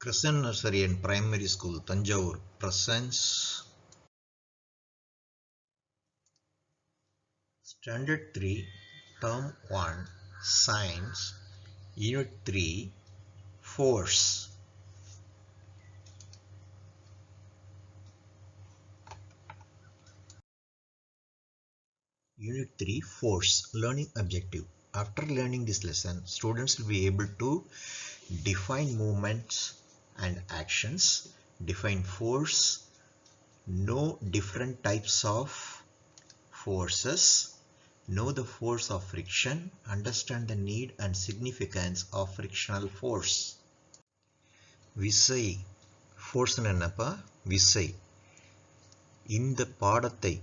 Crescent Nursery and Primary School, Tanjavur presents Standard 3, Term 1, Science, Unit 3, Force. Unit 3, Force, Learning Objective. After learning this lesson, students will be able to define movements and actions, define force, know different types of forces, know the force of friction, understand the need and significance of frictional force. விசை force என்னப்பா? விசை. இந்த பாடத்தை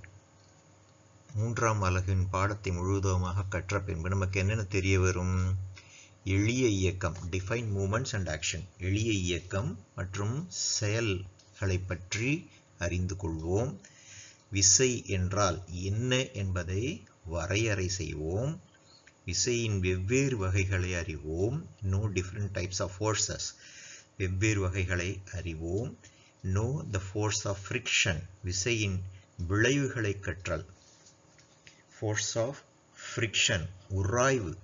மூன்றாம் அலகின் பாடத்தை முழுவதுமாக கற்ற பின்பு நமக்கு என்னென்ன தெரிய வரும்? எளிய இயக்கம், define movements and action, எளிய இயக்கம் மற்றும் செயல்களை பற்றி அறிந்து கொள்வோம். விசை என்றால் என்ன என்பதை வரையறை செய்வோம். விசையின் வெவ்வேறு வகைகளை அறிவோம். Know different types of forces, வெவ்வேறு வகைகளை அறிவோம். Know the force of friction, விசையின் விளைவுகளை கற்றல். Force of friction, உராய்வு.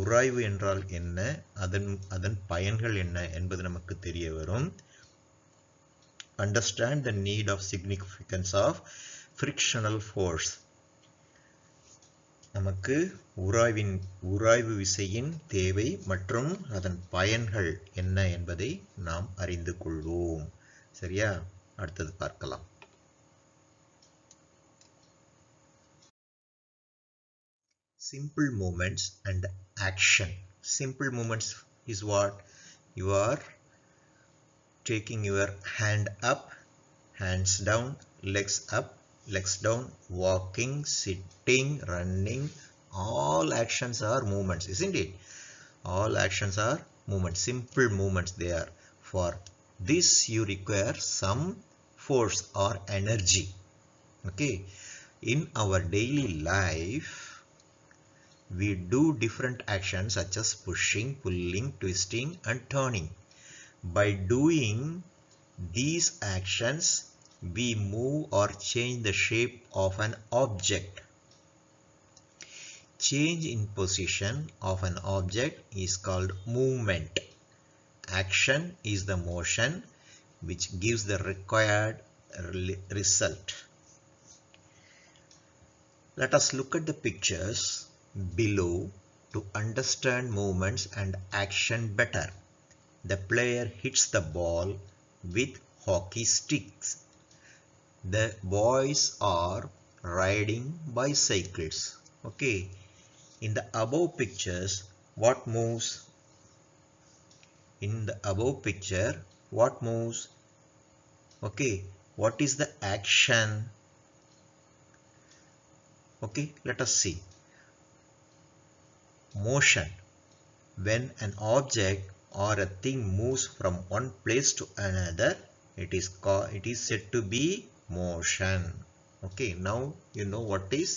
உராய்வு என்றால் என்ன, அதன் பயன்கள் என்ன என்பது நமக்கு தெரிய வரும். Understand the need of significance of frictional force, நமக்கு உராய்வு விசையின் தேவை மற்றும் அதன் பயன்கள் என்ன என்பதை நாம் அறிந்து கொள்வோம். சரியா? அடுத்தது பார்க்கலாம். Simple movements and action. Simple movements is what? You are taking your hand up, hands down, legs up, legs down, walking, sitting, running. All actions are movements, isn't it? All actions are movements, simple movements they are. For this you require some force or energy. Okay, in our daily life we do different actions such as pushing, pulling, twisting and turning. By doing these actions we move or change the shape of an object. Change in position of an object is called movement. Action is the motion which gives the required result. Let us look at the pictures below to understand movements and action better. The player hits the ball with hockey sticks. The boys are riding bicycles. Okay, in the above pictures what moves? In the above picture what moves? Okay, what is the action? Okay, let us see. Motion, when an object or a thing moves from one place to another, it is said to be motion. Okay, now you know what is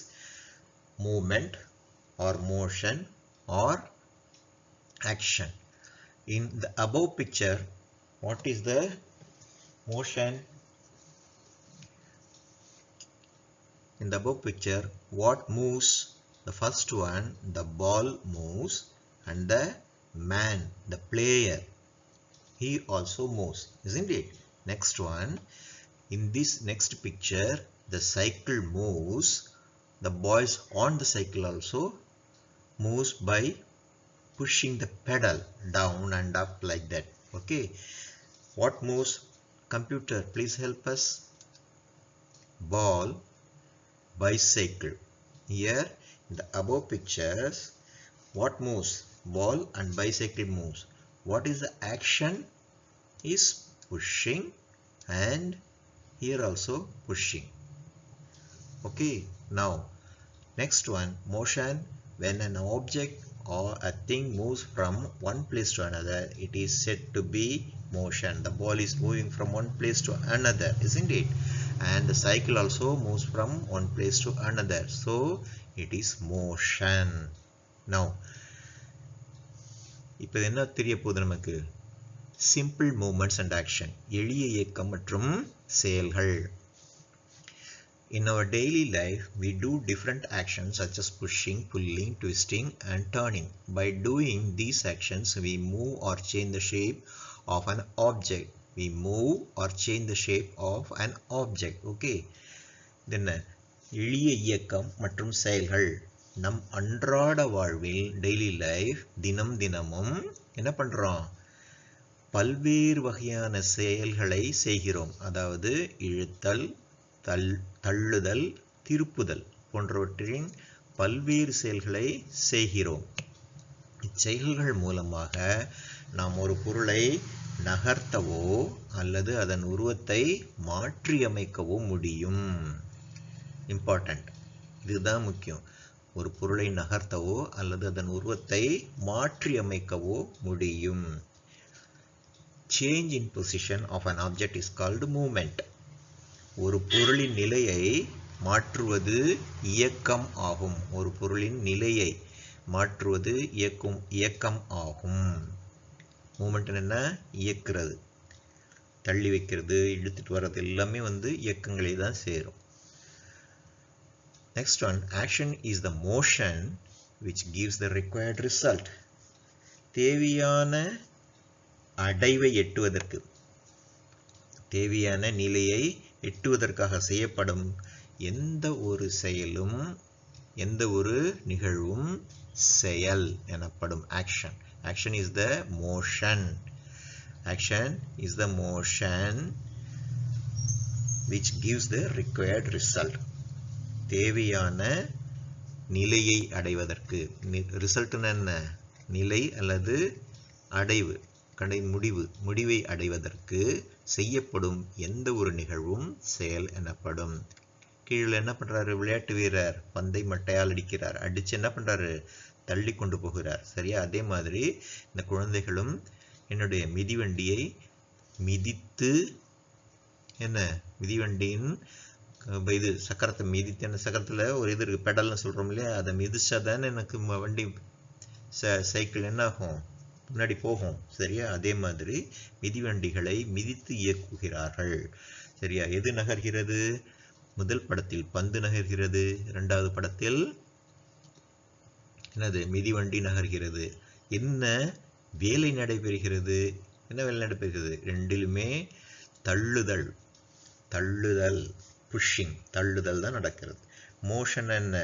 movement or motion or action. In the above picture what is the motion? In the above picture what moves? The first one, the ball moves and the man, the player, he also moves, isn't it? Next one, in this next picture the cycle moves. The boys on the cycle also moves by pushing the pedal down and up like that. Okay, what moves? Computer, please help us. Ball, bicycle. Here in the above pictures what moves? Ball and bicycle moves. What is the action? Is pushing and here also pushing. Okay, now next one, motion, when an object or a thing moves from one place to another, it is said to be motion. The ball is moving from one place to another, isn't it? And the cycle also moves from one place to another, so it is motion. Now இப்போ என்ன தெரிய போகுது நமக்கு? simple movements and action. எளிய இயக்கம் மற்றும் செயல்கள். In our daily life, we do different actions such as pushing, pulling, twisting and turning. By doing these actions, we move or change the shape of an object. We move or change the shape of an object. Okay. Then, எளிய இயக்கம் மற்றும் செயல்கள். நம் அன்றாட வாழ்வில் daily life தினமும் என்ன பண்றோம்? பல்வேறு வகையான செயல்களை செய்கிறோம். அதாவது இழுத்தல், தள்ளுதல், திருப்புதல் போன்றவற்றின் பல்வேறு செயல்களை செய்கிறோம். இச்செயல்கள் மூலமாக நாம் ஒரு பொருளை நகர்த்தவோ அல்லது அதன் உருவத்தை மாற்றியமைக்கவோ முடியும். இம்பார்ட்டன்ட், இதுதான் முக்கியம். ஒரு பொருளை நகர்த்தவோ அல்லது அதன் உருவத்தை மாற்றியமைக்கவோ முடியும். Change in position of an object is called movement. ஒரு பொருளின் நிலையை மாற்றுவது இயக்கம் ஆகும். ஒரு பொருளின் நிலையை மாற்றுவது இயக்கம் ஆகும். மூமெண்ட் என்ன? இயக்கிறது, தள்ளி வைக்கிறது, இழுத்துட்டு வர்றது எல்லாமே இயக்கங்களை தான் சேரும். Next one, action is the motion which gives the required result. தேவையான அடைவை எட்டுவதற்கு, தேவையான நிலையை எட்டுவதற்காக செய்யப்படும் எந்த ஒரு செயலும், எந்த ஒரு நிகழ்வும் செயல் எனப்படும். Action. Action is the motion. Action is the motion which gives the required result. தேவையான நிலையை அடைவதற்கு. ரிசல்ட் என்ன? நிலை அல்லது அடைவு, முடிவை அடைவதற்கு செய்யப்படும் எந்த ஒரு நிகழ்வும் செயல் எனப்படும். கீழே என்ன பண்றாரு? விளையாட்டு வீரர் பந்தை மட்டையால் அடிக்கிறார். அடிச்சு என்ன பண்றாரு? தள்ளி கொண்டு போகிறார். சரியா? அதே மாதிரி இந்த குழந்தைகளும் என்னுடைய மிதிவண்டியை மிதித்து, என்ன மிதிவண்டியின் இது சக்கரத்தை மிதித்து, என்ன சக்கரத்துல ஒரு இது இருக்கு, பெடல்னு சொல்றோம் இல்லையா, அதை மிதிச்சாதானே எனக்கு வண்டி சைக்கிள் என்ன ஆகும்? முன்னாடி போகும். சரியா? அதே மாதிரி மிதிவண்டிகளை மிதித்து இயக்குகிறார்கள். சரியா? எது நகர்கிறது? முதல் படத்தில் பந்து நகர்கிறது, இரண்டாவது படத்தில் என்னது? மிதிவண்டி நகர்கிறது. என்ன வேலை நடைபெறுகிறது? என்ன வேலை நடைபெறுகிறது? ரெண்டிலுமே தள்ளுதல், புஷிங், தள்ளுதல் தான் நடக்கிறது. மோஷன் என்ன?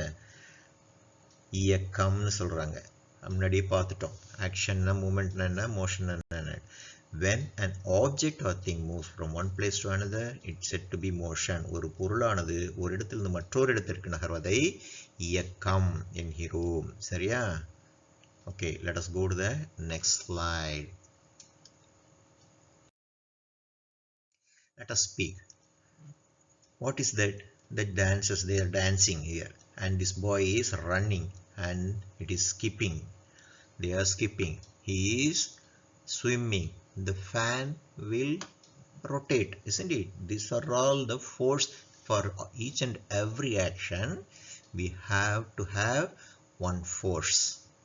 இயக்கம்னு சொல்றாங்க. முன்னாடியே பார்த்துட்டோம். ஆக்ஷன்னா மூமெண்ட்னா என்ன, மோஷன் என்ன. When an object or thing moves from one place to another, it's said to be motion. ஒரு பொருளானது ஒரு இடத்திலிருந்து மற்றொரு இடத்திற்கு நகர்வதை இயக்கம் என்கிறோம். சரியா? Okay, let us go to the next slide. Let us speak. What is that? The dancers, they are dancing here, and this boy is running and it is skipping. They are skipping. He is swimming. The fan will rotate, isn't it? These are all the force. For each and every action we have to have one force.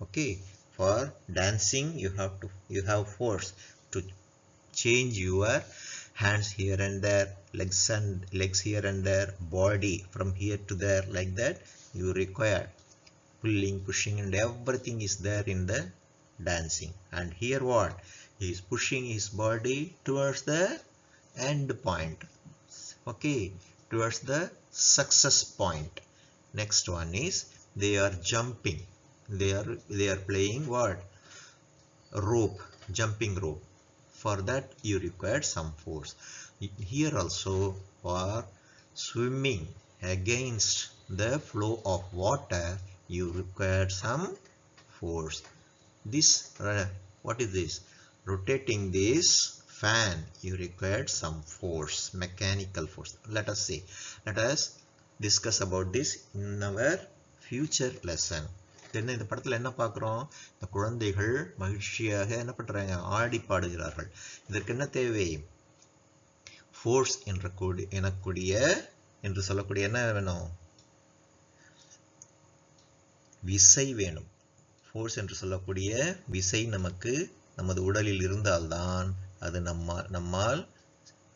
Okay, for dancing you have force to change your hands here and there, legs here and there, body from here to there, like that. You require pulling, pushing, and everything is there in the dancing. And here what? He is pushing his body towards the end point. Okay, towards the success point. Next one is they are jumping. They are playing what? Rope, jumping rope. For that you require some force. Here also, for swimming against the flow of water, you require some force. This what is this? Rotating this fan, you required some force, mechanical force. Let us see. Let us discuss about this in our future lesson. என்ன இந்த படத்துல என்ன பார்க்கிறோம்? இந்த குழந்தைகள் மகிழ்ச்சியாக என்ன பண்றாங்க? ஆடி பாடுகிறார்கள். இதற்கு என்ன தேவை? ஃபோர்ஸ் என்று சொல்லக்கூடிய என்ன வேணும்? விசை வேணும். ஃபோர்ஸ் என்று சொல்லக்கூடிய விசை நமக்கு நமது உடலில் இருந்தால்தான் அது நம்மால்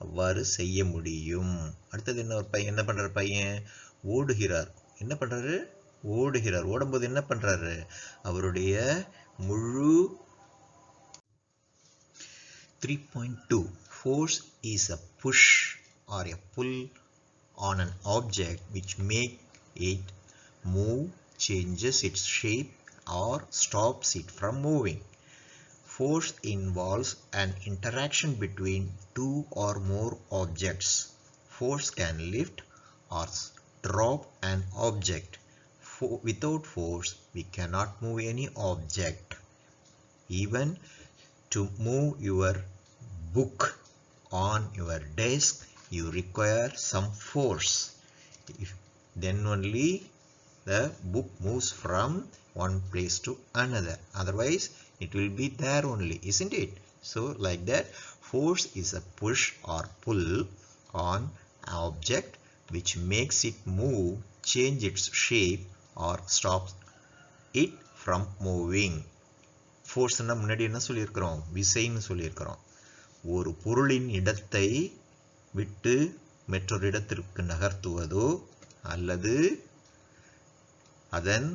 அவ்வாறு செய்ய முடியும். அடுத்தது என்ன, ஒரு பையன் என்ன பண்றாரு, பையன் ஓடுகிறார். என்ன பண்றாரு, ஓடுகிறார். ஓடும்போது என்ன பண்றாரு, அவருடைய முழு 3.2 force is a push or a pull on an object which make it move, changes its shape or stops it from moving. Force involves an interaction between two or more objects. Force can lift or drop an object. Without force, we cannot move any object. Even to move your book on your desk, you require some force. Then only the book moves from one place to another. Otherwise, it will be there only, isn't it? So, like that, force is a push or pull on an object which makes it move, change its shape, or stops it from moving. ஃபோர்ஸ்னா முன்னாடி என்ன சொல்லியிருக்கிறோம், விசைன்னு சொல்லியிருக்கிறோம். ஒரு பொருளின் இடத்தை விட்டு மற்றொரு இடத்திற்கு நகர்த்துவதோ அல்லது அதன்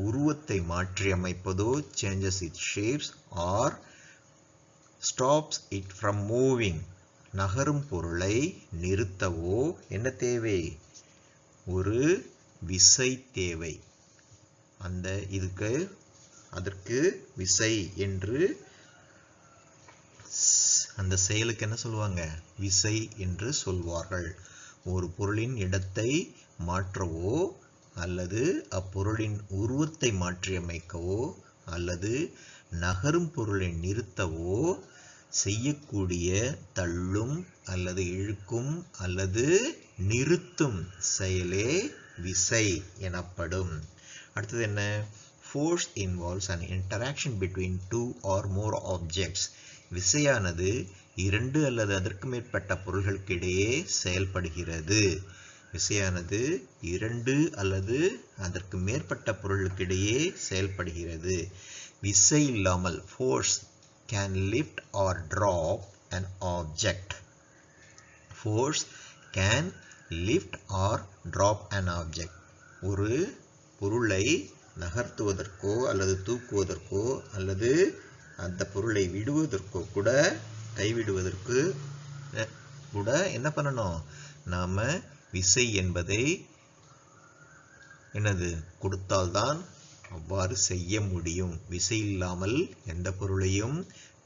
உருவத்தை மாற்றி அமைப்பதோ, changes its shapes or stops it from moving. நகரும் பொருளை நிறுத்தவோ என்ன தேவை, ஒரு விசை தேவை. அதற்கு விசை என்று, அந்த செயலுக்கு என்ன சொல்லுவாங்க, விசை என்று சொல்வார்கள். ஒரு பொருளின் இடத்தை மாற்றவோ அல்லது அப்பொருளின் உருவத்தை மாற்றியமைக்கவோ அல்லது நகரும் பொருளை நிறுத்தவோ செய்யக்கூடிய தள்ளும் அல்லது இழுக்கும் அல்லது நிறுத்தும் செயலே விசை எனப்படும். அடுத்தது என்ன, force involves an interaction between two or more objects. விசையானது இரண்டு அல்லது அதற்கு மேற்பட்ட பொருள்களுக்கிடையே செயல்படுகிறது. விசையானது இரண்டு அல்லது அதற்கு மேற்பட்ட பொருளுக்கிடையே செயல்படுகிறது. விசை இல்லாமல், force can lift or drop an object. Force can lift or drop an object. ஒரு பொருளை நகர்த்துவதற்கோ அல்லது தூக்குவதற்கோ அல்லது அந்த பொருளை விடுவதற்கோ கூட, கைவிடுவதற்கு கூட என்ன பண்ணணும், நாம விசை என்பதை என்னது கொடுத்தால்தான் அவ்வாறு செய்ய முடியும். விசை இல்லாமல் எந்த பொருளையும்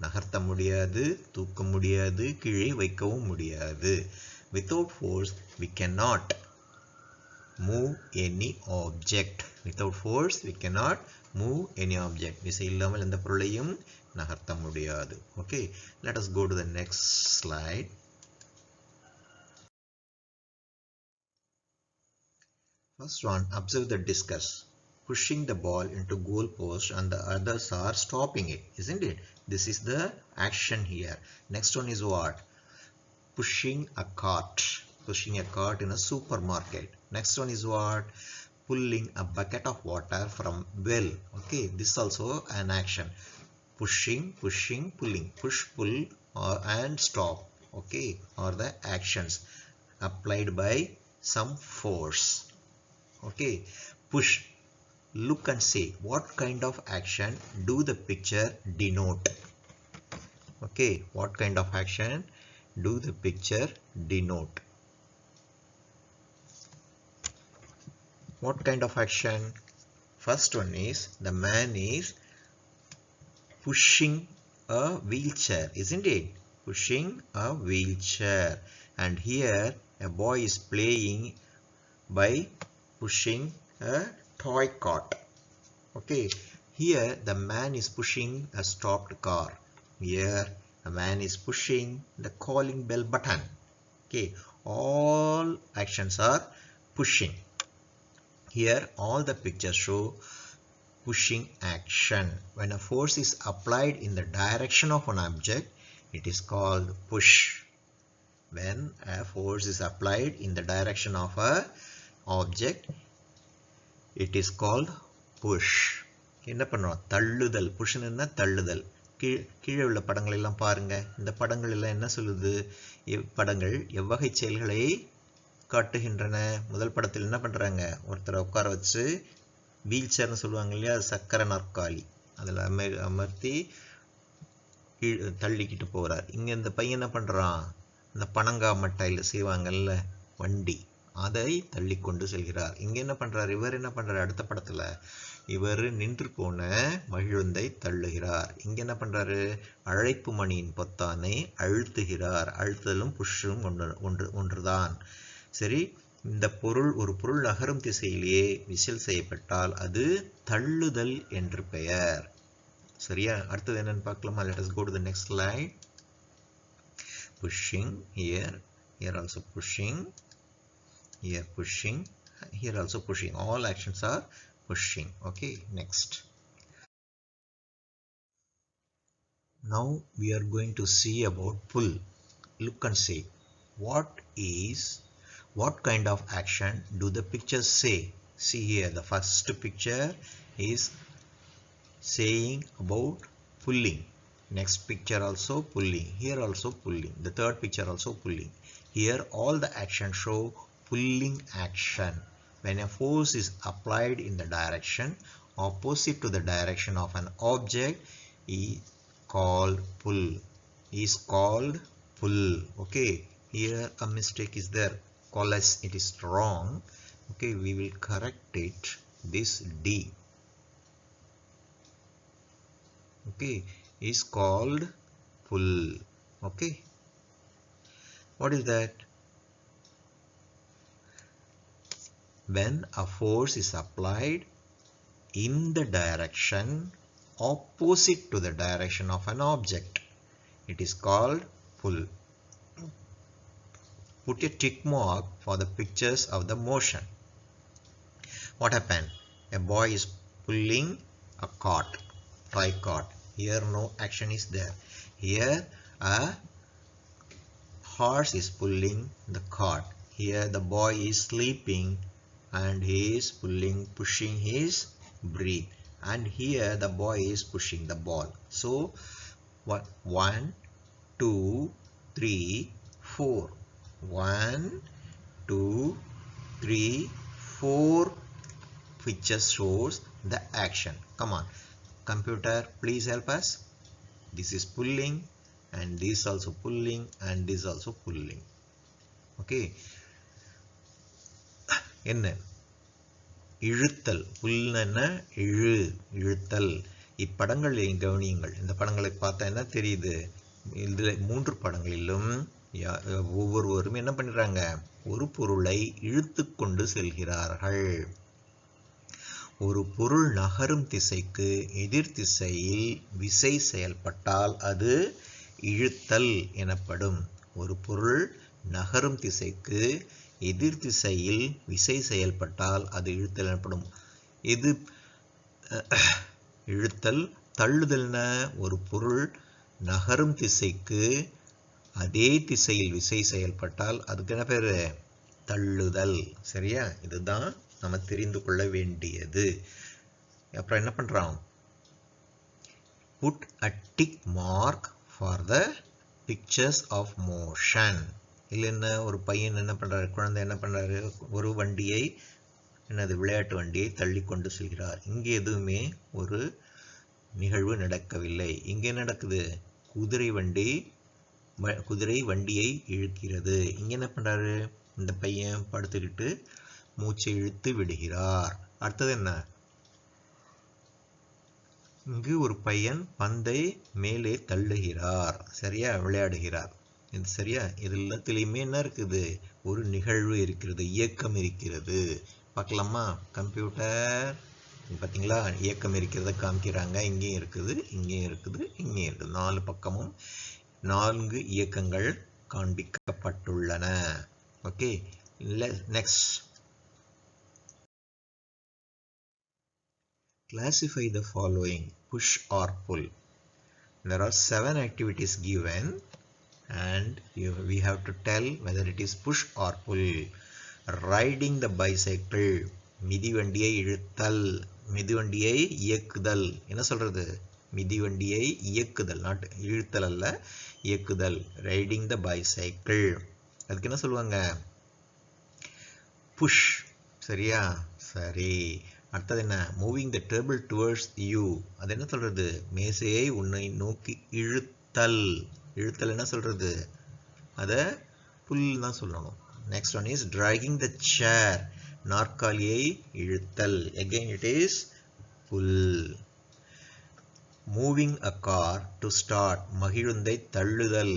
நகர்த்த முடியாது, தூக்க முடியாது, கீழே வைக்கவும் முடியாது. Without force, we cannot move any object. Without force, we cannot move any object. விசை இல்லாமல் எந்த பொருளையும் நகர்த்த முடியாது. Okay, let us go to the next slide. First one, observe the discus. Pushing the ball into goal post and the others are stopping it, isn't it? This is the action here. Next one is what? Pushing a cart. Pushing a cart in a supermarket. Next one is what? Pulling a bucket of water from well. Okay, this also an action. Pushing, pushing, pulling. Push, pull, and stop. Okay, are the actions applied by some force. Okay, push. Look and say what kind of action do the picture denote. Okay, what kind of action do the picture denote? What kind of action? First one is, the man is pushing a wheelchair, isn't it? Pushing a wheelchair. And here a boy is playing by pushing a toy cart. Okay, here the man is pushing a stopped car. Here a man is pushing the calling bell button. Okay, all actions are pushing. Here all the pictures show pushing action. When a force is applied in the direction of an object, it is called push. When a force is applied in the direction of a object, it is called push. என்ன பண்ணுறோம், தள்ளுதல். புஷ்னா தள்ளுதல். கீழே உள்ள படங்கள் எல்லாம் பாருங்க. இந்த படங்கள் எல்லாம் என்ன சொல்லுது? படங்கள் எவ்வகை செயல்களை காட்டுகின்றன? முதல் படத்தில் என்ன பண்றாங்க? ஒருத்தரை உட்கார வச்சு வீல் சேர்னு சொல்லுவாங்க இல்லையா, சக்கர நாற்காலி, அதில் அமர்த்தி தள்ளிக்கிட்டு போறார். இங்க இந்த பையன் என்ன பண்றான்? இந்த பனங்கா மட்டையில் செய்வாங்கல்ல வண்டி, அதை தள்ளி கொண்டு செல்கிறார். இங்க என்ன பண்றார்? இவர் என்ன பண்றாரு? அடுத்த படத்துல இவர் நின்று போன மகிழுந்தை தள்ளுகிறார். இங்க என்ன பண்றாரு? அழைப்பு மணியின் பொத்தானை அழுத்துகிறார். அழுத்துதலும் புஷ்ஷும் ஒன்றுதான். சரி, இந்த பொருள் ஒரு பொருள் நகரும் திசையிலேயே விசில் செய்யப்பட்டால் அது தள்ளுதல் என்று பெயர். சரியா? அடுத்தது என்னன்னு பார்க்கலாமா? Let us go to the next slide. Pushing here also pushing, here pushing, here also pushing. All actions are pushing. Okay, next. Now we are going to see about pull. Look and see what kind of action do the pictures say. See here, the first picture is saying about pulling. Next picture also pulling. Here also pulling. The third picture also pulling. Here all the actions show pulling action. When a force is applied in the direction opposite to the direction of an object is called pull. Okay, here a mistake is there. Call as it is wrong. Okay, we will correct it. This D, okay, is called pull. Okay, what is that? When a force is applied in the direction opposite to the direction of an object, it is called pull. Put a tick mark for the pictures of the motion. What happened? A boy is pulling a cart, toy cart. Here no action is there. Here a horse is pulling the cart. Here the boy is sleeping and he is pushing his breath. And here the boy is pushing the ball. So 1, 2, 3, 4. 1, 2, 3, 4 pictures shows the action. Come on, computer, please help us. This is pulling and this also pulling and this also pulling. Okay, என்ன இழுத்தல்? புல்லுன்னா இழுத்தல். இப்படங்களை கவனியுங்கள். இந்த படங்களை பார்த்தா என்ன தெரியுது? இதில் 3 படங்களிலும் ஒவ்வொருவரும் என்ன பண்ணுறாங்க? ஒரு பொருளை இழுத்து கொண்டு செல்கிறார்கள். ஒரு பொருள் நகரும் திசைக்கு எதிர் திசையில் விசை செயல்பட்டால் அது இழுத்தல் எனப்படும். ஒரு பொருள் நகரும் திசைக்கு எதிர் திசையில் விசை செயல்பட்டால் அது இழுத்தல் எனப்படும். எது இழுத்தல்? தள்ளுதல்னா ஒரு பொருள் நகரும் திசைக்கு அதே திசையில் விசை செயல்பட்டால் அதுக்கு என்ன பேரு? தள்ளுதல். சரியா? இதுதான் நம்ம தெரிந்து கொள்ள வேண்டியது. அப்புறம் என்ன பண்றோம்? Put a tick mark for the pictures of motion. இல்லைன்னா ஒரு பையன் என்ன பண்றாரு? குழந்தை என்ன பண்றாரு? ஒரு வண்டியை, என்னது, விளையாட்டு வண்டியை தள்ளி கொண்டு செல்கிறார். இங்கே எதுவுமே ஒரு நிகழ்வு நடக்கவில்லை. இங்கே நடக்குது? குதிரை வண்டியை இழுக்கிறது. இங்க என்ன பண்றாரு? இந்த பையன் படுத்துக்கிட்டு மூச்சை இழுத்து விடுகிறார். அடுத்தது என்ன? இங்கு ஒரு பையன் பந்தை மேலே தள்ளுகிறார். சரியா? விளையாடுகிறார். இது சரியா? இது எல்லாத்துலேயுமே என்ன இருக்குது? ஒரு நிகழ்வு இருக்கிறது, இயக்கம் இருக்கிறது. பார்க்கலாமா கம்ப்யூட்டர்? பார்த்தீங்களா? இயக்கம் இருக்கிறத காமிக்கிறாங்க. இங்கேயும் இருக்குது, இங்கேயும் இருக்குது, இங்கேயும் இருக்குது. 4 பக்கமும் 4 இயக்கங்கள் காண்பிக்கப்பட்டுள்ளன. Okay, next. Classify the following: push or pull. There are 7 activities given and we have to tell whether it is push or pull. Riding the bicycle, மிதிவண்டியை இழுத்தல், மிதிவண்டியை இயக்குதல். என்ன சொல்றது? மிதிவண்டியை இயக்குதல், நாட் இழுத்தல் அல்ல, இயக்குதல். ரைடிங் த பைசைக்கிள், அதுக்கு என்ன சொல்லுவாங்க? புஷ். சரியா? சரி. அடுத்தது என்ன? Moving the table towards you, அது என்ன சொல்றது? மேசையை உன்னை நோக்கி இழுத்தல். இழுத்தல் என்ன சொல்றது? அதை புல் தான் சொல்லணும். Next one is dragging the chair, நாற்காலியை இழுத்தல். again it is pull. Moving a car to start, மகிழுந்தை தள்ளுதல்.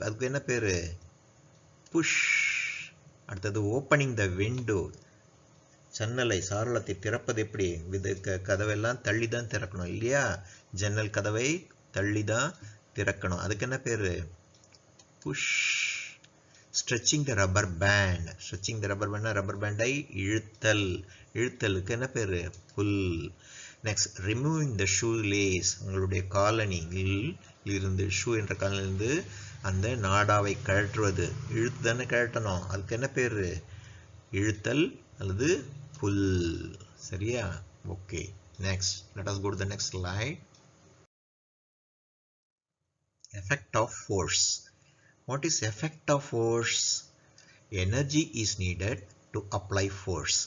அதுக்கு என்ன பேரு? புஷ். அடுத்தது ஓப்பனிங் த விண்டோ, ஜன்னலை சாளரத்தை திறப்பது எப்படி? கதவெல்லாம் தள்ளி தான் திறக்கணும் இல்லையா? ஜன்னல் கதவை தள்ளி தான் திறக்கணும். அதுக்கு என்ன பேரு? Push. Stretching the rubber band, stretching the rubber band, rubber பேண்டை இழுத்தல். இழுத்தலுக்கு என்ன பேரு? Pull. Next removing the shoe lace, உங்களுடைய காலணியில் இருந்து, ஷூ என்ற காலனிலிருந்து அந்த நாடாவை கழற்றுவது. இழுத்து தானே கழட்டணும், அதுக்கு என்ன பேரு? இழுத்தல் அல்லது புல். சரியா? Okay. Next let us go to the next slide. Effect of force. What is effect of force? Energy is needed to apply force.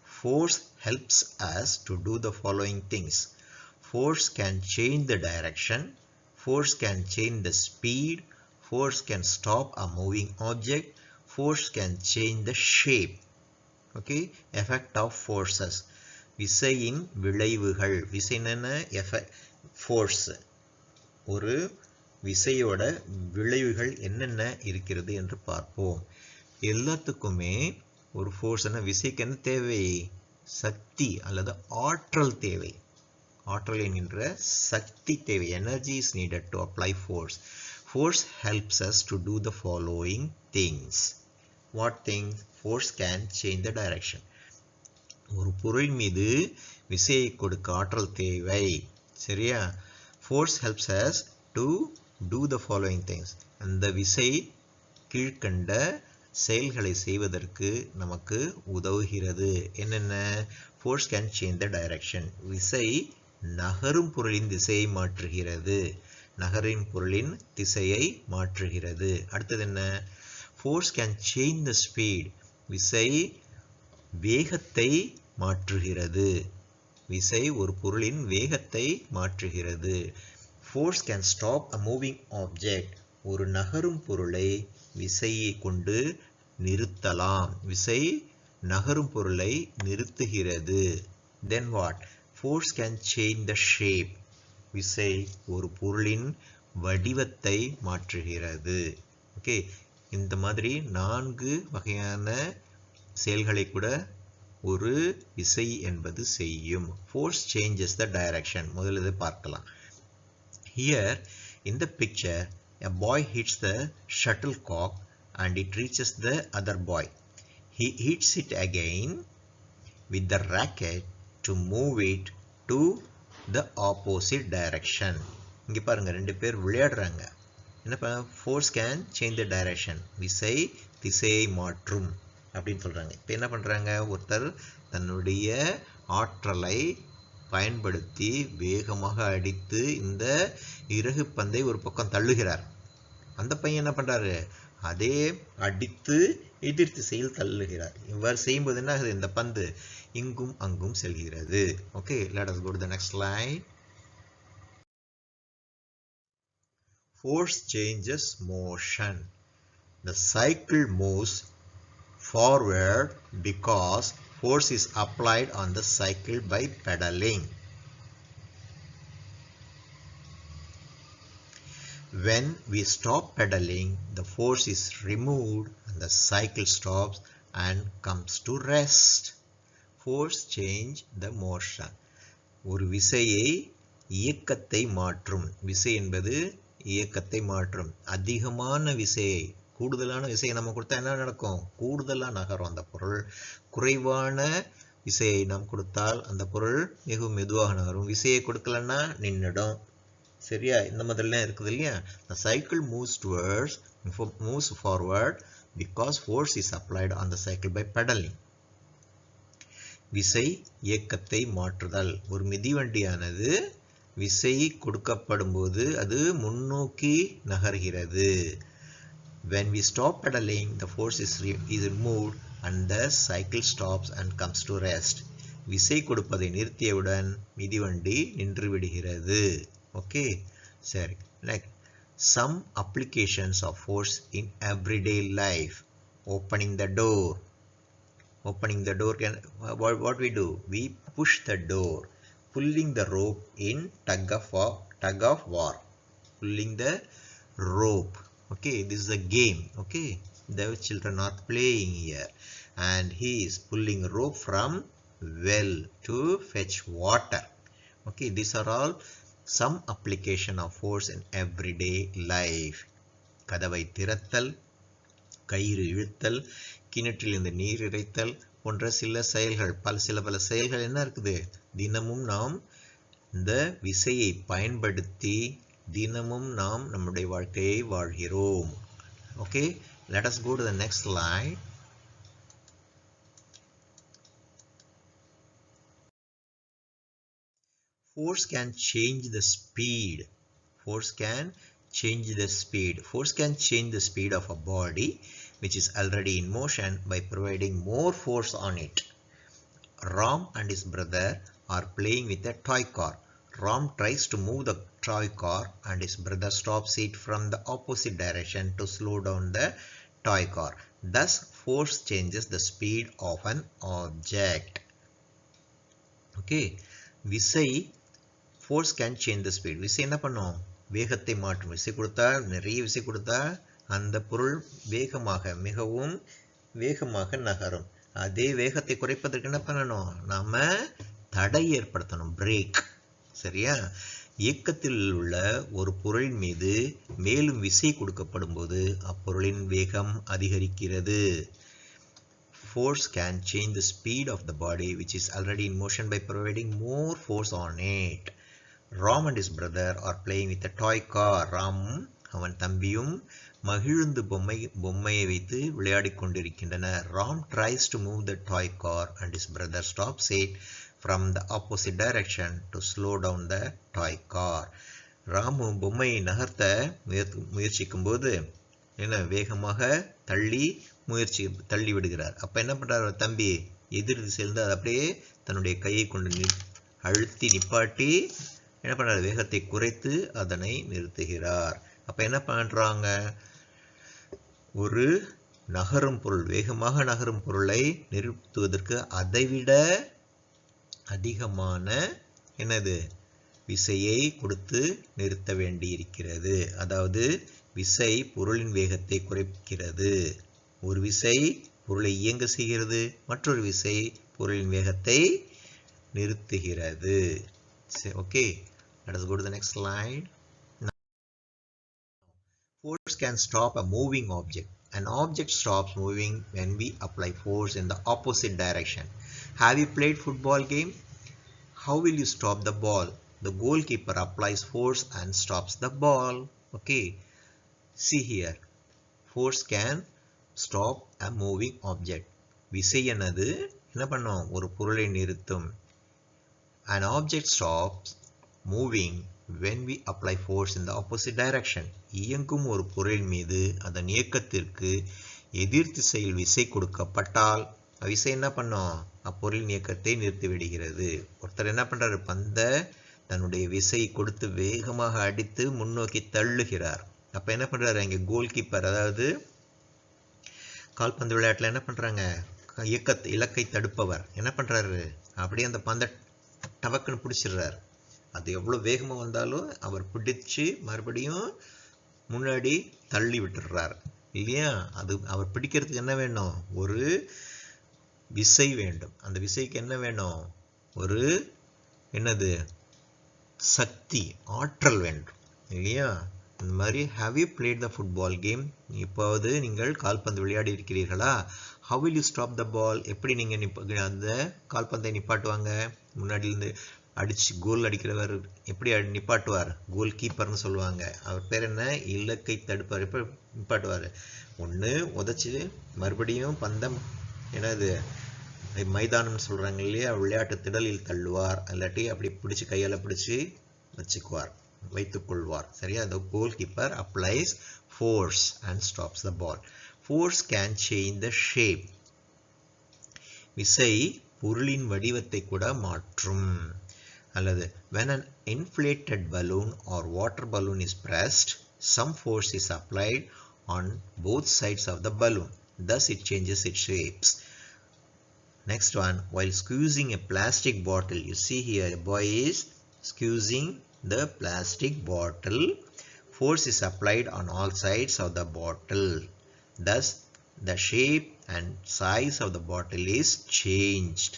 Force helps us to do the following things. Force can change the direction. Force can change the speed. Force can stop a moving object. Force can change the shape. Okay, effect of forces. விசையின் விளைவுகள். விசைன்னு force, ஒரு விசையோட விளைவுகள் என்னென்ன இருக்கிறது என்று பார்ப்போம். எல்லாத்துக்குமே ஒரு ஃபோர்ஸ், விசைக்கு என்ன தேவை? சக்தி அல்லது ஆற்றல் தேவை. ஆற்றல் என்கின்ற சக்தி தேவை. Energy is needed to apply force. Force helps us to do the following things. What things? Force can change the direction. ஒரு பொருள் மீது விசையை கொடுக்க ஆற்றல் தேவை. சரியா? Force helps us to do the following things. அந்த விசை கீழ்கண்ட செயல்களை செய்வதற்கு நமக்கு உதவுகிறது. என்னென்ன? Force can change the direction. விசை நகரும் பொருளின் திசையை மாற்றுகிறது. நகரின் பொருளின் திசையை மாற்றுகிறது. அடுத்தது என்ன? Force can change the speed. விசை வேகத்தை மாற்றுகிறது. விசை ஒரு பொருளின் வேகத்தை மாற்றுகிறது. Force can stop a moving object. ஒரு நகரும் பொருளை விசையை கொண்டு நிறுத்தலாம். விசை நகரும் பொருளை நிறுத்துகிறது. Then what? Force can change the shape. விசை ஒரு பொருளின் வடிவத்தை மாற்றுகிறது. ஓகே, இந்த மாதிரி 4 வகையான செயல்களை கூட ஒரு விசை என்பது செய்யும். Force changes the direction. முதல்ல இதை பார்க்கலாம். Here in the picture, a boy hits the shuttlecock and it reaches the other boy. He hits it again with the racket to move it to the opposite direction. இங்க பாருங்க, 2 பேர் விளையாடுறாங்க. என்ன? Force can change the direction. விசை திசையை மாற்றும் அப்படின்னு சொல்றாங்க. இப்போ என்ன பண்றாங்க? ஒருத்தர் தன்னுடைய ஆற்றலை பயன்படுத்தி வேகமாக அடித்து இந்த இறகு பந்தை ஒரு பக்கம் தள்ளுகிறார். அந்த பையன் என்ன பண்றாரு? அதே அடித்து எதிர் திசையில் தள்ளுகிறார். இவ்வாறு செய்யும்போது என்ன ஆகுது? இந்த பந்து இங்கும் அங்கும் செல்கிறது. Okay, let us go to the next slide. Force changes motion. The cycle moves forward because force is applied on the cycle by pedaling. When we stop pedaling, the force is removed and the cycle stops and comes to rest. Force change the motion. ஒரு விசையை இயக்கத்தை மாற்றும். விசை என்பது இயக்கத்தை மாற்றும். அதிகமான விசையை, கூடுதலான விசையை நம்ம கொடுத்தா என்ன நடக்கும்? கூடுதலா நகரும் அந்த பொருள். குறைவான விசையை நாம் கொடுத்தால் அந்த பொருள் மிகவும் மெதுவாக நகரும். விசையை கொடுக்கலன்னா நின்னுடும். சரியா? இந்த மாதிரிலாம் இருக்குது இல்லையா? The cycle moves forward because force is applied on the cycle by pedaling. விசை இயக்கத்தை மாற்றுதல். ஒரு மிதிவண்டியானது விசை கொடுக்கப்படும் போது அது முன்னோக்கி நகர்கிறது. When we stop pedaling, the force is removed and the cycle stops and comes to rest. விசை கொடுப்பதை நிறுத்தியவுடன் மிதிவண்டி நின்று விடுகிறது. ஓகே, சரி. Next, some applications of force in everyday life. Opening the door. Opening the door can what we do? We push the door. Pulling the rope in tug of war. Pulling the rope. Okay, this is a game. Okay, the children are playing here, and he is pulling rope from well to fetch water. Okay, these are all some application of force in everyday life. கதவை திறத்தல், கயிறு இழுத்தல், கிணற்றிலிருந்து நீர் இறைத்தல் போன்ற சில செயல்கள், பல செயல்கள் என்ன இருக்குது? தினமும் நாம் இந்த விசையை பயன்படுத்தி தினமும் நாம் நம்முடைய வாழ்க்கையை வாழ்கிறோம். Okay, let us go to the next slide. Force can change the speed. Force can change the speed. Force can change the speed of a body which is already in motion by providing more force on it. Ram and his brother are playing with a toy car. Ram tries to move the toy car and his brother stops it from the opposite direction to slow down the toy car. Thus, force changes the speed of an object. Okay, விசை force can change the speed. விசை என்ன பண்ணும்? வேகத்தை மாற்றும். விசை கொடுத்தா, நிறைய விசை கொடுத்தா அந்த பொருள் மிகவும் வேகமாக நகரும். அதே வேகத்தை குறைப்பதற்கு என்ன பண்ணணும்? நாம தடை ஏற்படுத்தணும், பிரேக். சரியா? இயக்கத்தில் உள்ள ஒரு பொருளின் மீது மேலும் விசை கொடுக்கப்படும் போது அப்பொருளின் வேகம் அதிகரிக்கிறது. Force can change the speed of the body which is already in motion by providing more force on it. Ram and his brother are playing with a toy car. Ram அவன் தம்பியும் மகிழுந்து பொம்மையை வைத்து விளையாடிக் கொண்டிருக்கின்றனர். Ram tries to move the toy car and his brother stops it from the opposite direction to slow down the toy car. Ramu பொம்மையை நகர்த்த முயற்சிக்கும் போது என்ன வேகமாக தள்ளி விடுகிறார். அப்ப என்ன பண்றாரு தம்பி? எதிர் திசையிலிருந்து அதை அப்படியே தன்னுடைய கையை கொண்டு அழுத்தி நிப்பாட்டி என்ன பண்றாரு? வேகத்தை குறைத்து அதனை நிறுத்துகிறார். அப்ப என்ன பண்றாங்க? ஒரு நகரும் பொருள், வேகமாக நகரும் பொருளை நிறுத்துவதற்கு அதைவிட அதிகமான என்னது விசையை கொடுத்து நிறுத்த வேண்டியிருக்கிறது. அதாவது விசை பொருளின் வேகத்தை குறைக்கிறது. ஒரு விசை பொருளை இயங்க செய்கிறது, மற்றொரு விசை பொருளின் வேகத்தை நிறுத்துகிறது. Okay, let us go to the next slide. Force can stop a moving object. An object stops moving when we apply force in the opposite direction. Have you played football game? How will you stop the ball? The goalkeeper applies force and stops the ball. Okay, see here. Force can stop a moving object. விசை என்னது என்ன பண்ணும்? ஒரு பொருளை நிறுத்தும். An object stops moving when we apply force in the opposite direction. இயங்கும் ஒரு பொருளின் மீது அதன் இயக்கத்திற்கு எதிர் திசையில் விசை கொடுக்கப்பட்டால் விசை என்ன பண்ணும்? அப்பொருளின் இயக்கத்தை நிறுத்தி விடுகிறது. ஒருத்தர் என்ன பண்றாரு? பந்தை தன்னுடைய விசை கொடுத்து வேகமாக அடித்து முன்னோக்கி தள்ளுகிறார். அப்ப என்ன பண்றாரு? அங்கே கோல் கீப்பர், அதாவது கால்பந்து விளையாட்டுல என்ன பண்றாங்க? இலக்கை தடுப்பவர் என்ன பண்றாரு? அப்படியே அந்த பந்தை டவக்குன்னு பிடிச்சிடுறாரு. அது எவ்வளவு வேகமா வந்தாலும் அவர் பிடிச்சு மறுபடியும் முன்னாடி தள்ளி விட்டுறாரு இல்லையா? அது அவர் பிடிக்கிறதுக்கு என்ன வேணும்? ஒரு விசை வேண்டும். அந்த விசைக்கு என்ன வேணும்? ஒரு என்னது சக்தி, ஆற்றல் வேண்டும் இல்லையா? இந்த மாதிரி have you played the football game? இப்போது நீங்கள் கால்பந்து விளையாடி இருக்கிறீர்களா? How will you stop the ball? எப்படி நீங்க அந்த கால்பந்தை நிப்பாட்டுவாங்க? முன்னாடி இருந்து அடிச்சு கோல் அடிக்கிறவர் எப்படி நிப்பாட்டுவார்? கோல் கீப்பர்னு சொல்லுவாங்க. அவர் பேர் என்ன? இலக்கை தடுப்பார். எப்படி நிப்பாட்டுவார்? ஒன்று உதச்சி மறுபடியும் பந்தம் என்னது மைதானம் சொல்றாங்க இல்லையா, விளையாட்டு திடலில் தள்ளுவார். இல்லாட்டி அப்படி பிடிச்சி கையால் பிடிச்சி வச்சுக்குவார், வைத்துக்கொள்வார். சரியா? the goalkeeper applies force and stops the ball. Force can change the shape. விசை பொருளின் வடிவத்தை கூட மாற்றும். அல்லது when an inflated balloon or water balloon is pressed, some force is applied on both sides of the balloon. Thus it changes its shapes. Next one, while squeezing a plastic bottle, you see here a boy is squeezing the plastic bottle. Force is applied on all sides of the bottle. Thus the shape and size of the bottle is changed.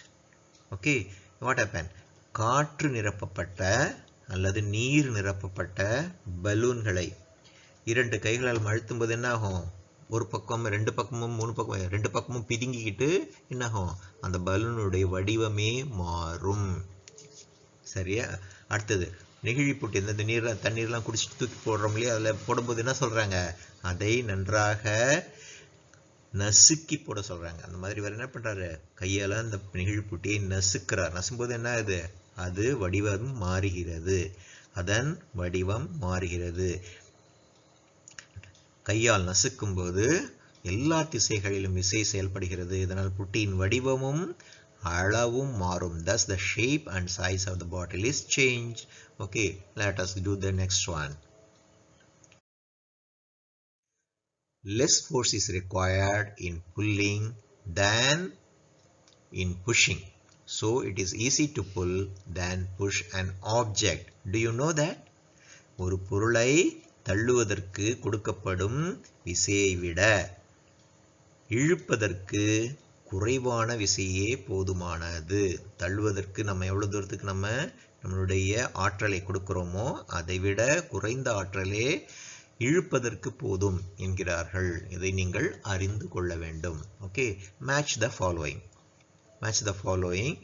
Okay, what happened? காற்று நிரப்பப்பட்ட அல்லது நீர் நிரப்பப்பட்ட பலூன்களை இரண்டு கைகளால் அழுத்தும்போது என்ன ஆகும்? ஒரு பக்கம், ரெண்டு பக்கமும், மூணு பக்கம், ரெண்டு பக்கமும் பிதுங்கிக்கிட்டு என்ன ஆகும்? அந்த பலூனுடைய வடிவமே மாறும். சரியா? அடுத்தது நெகிழி போட்டு இந்த தண்ணீர்லாம் குடிச்சிட்டு தூக்கி போடுறோம் இல்லையா? அதில் போடும்போது என்ன சொல்றாங்க? அதை நன்றாக நசுக்கி போட சொல்றாங்க. அந்த மாதிரி வேற என்ன பண்றாரு? கையால அந்த நெகிழி பூட்டியை நசுக்கிறார். நசும்போது என்ன ஆகுது? அது வடிவம் மாறுகிறது. அதன் வடிவம் மாறுகிறது. கையால் நசுக்கும் போது எல்லா திசைகளிலும் விசை செயல்படுகிறது. இதனால் புட்டியின் வடிவமும் அளவும் மாறும். Thus the shape and size of the bottle is changed. Okay, let us do the next one. Less force is required in pulling than in pushing. So it is easy to pull than push an object. Do you know that? ஒரு பொருளை தள்ளுவதற்கு கொடுக்கப்படும் விசையை விட இழுப்பதற்கு குறைவான விசையே போதுமானது. தள்ளுவதற்கு நம்ம எவ்வளவு தூரத்துக்கு நம்மளுடைய ஆற்றலை கொடுக்கிறோமோ அதை விட குறைந்த ஆற்றலே இழுப்பதற்கு போதும் என்கிறார்கள். இதை நீங்கள் அறிந்து கொள்ள வேண்டும். Okay, match the following. Match the following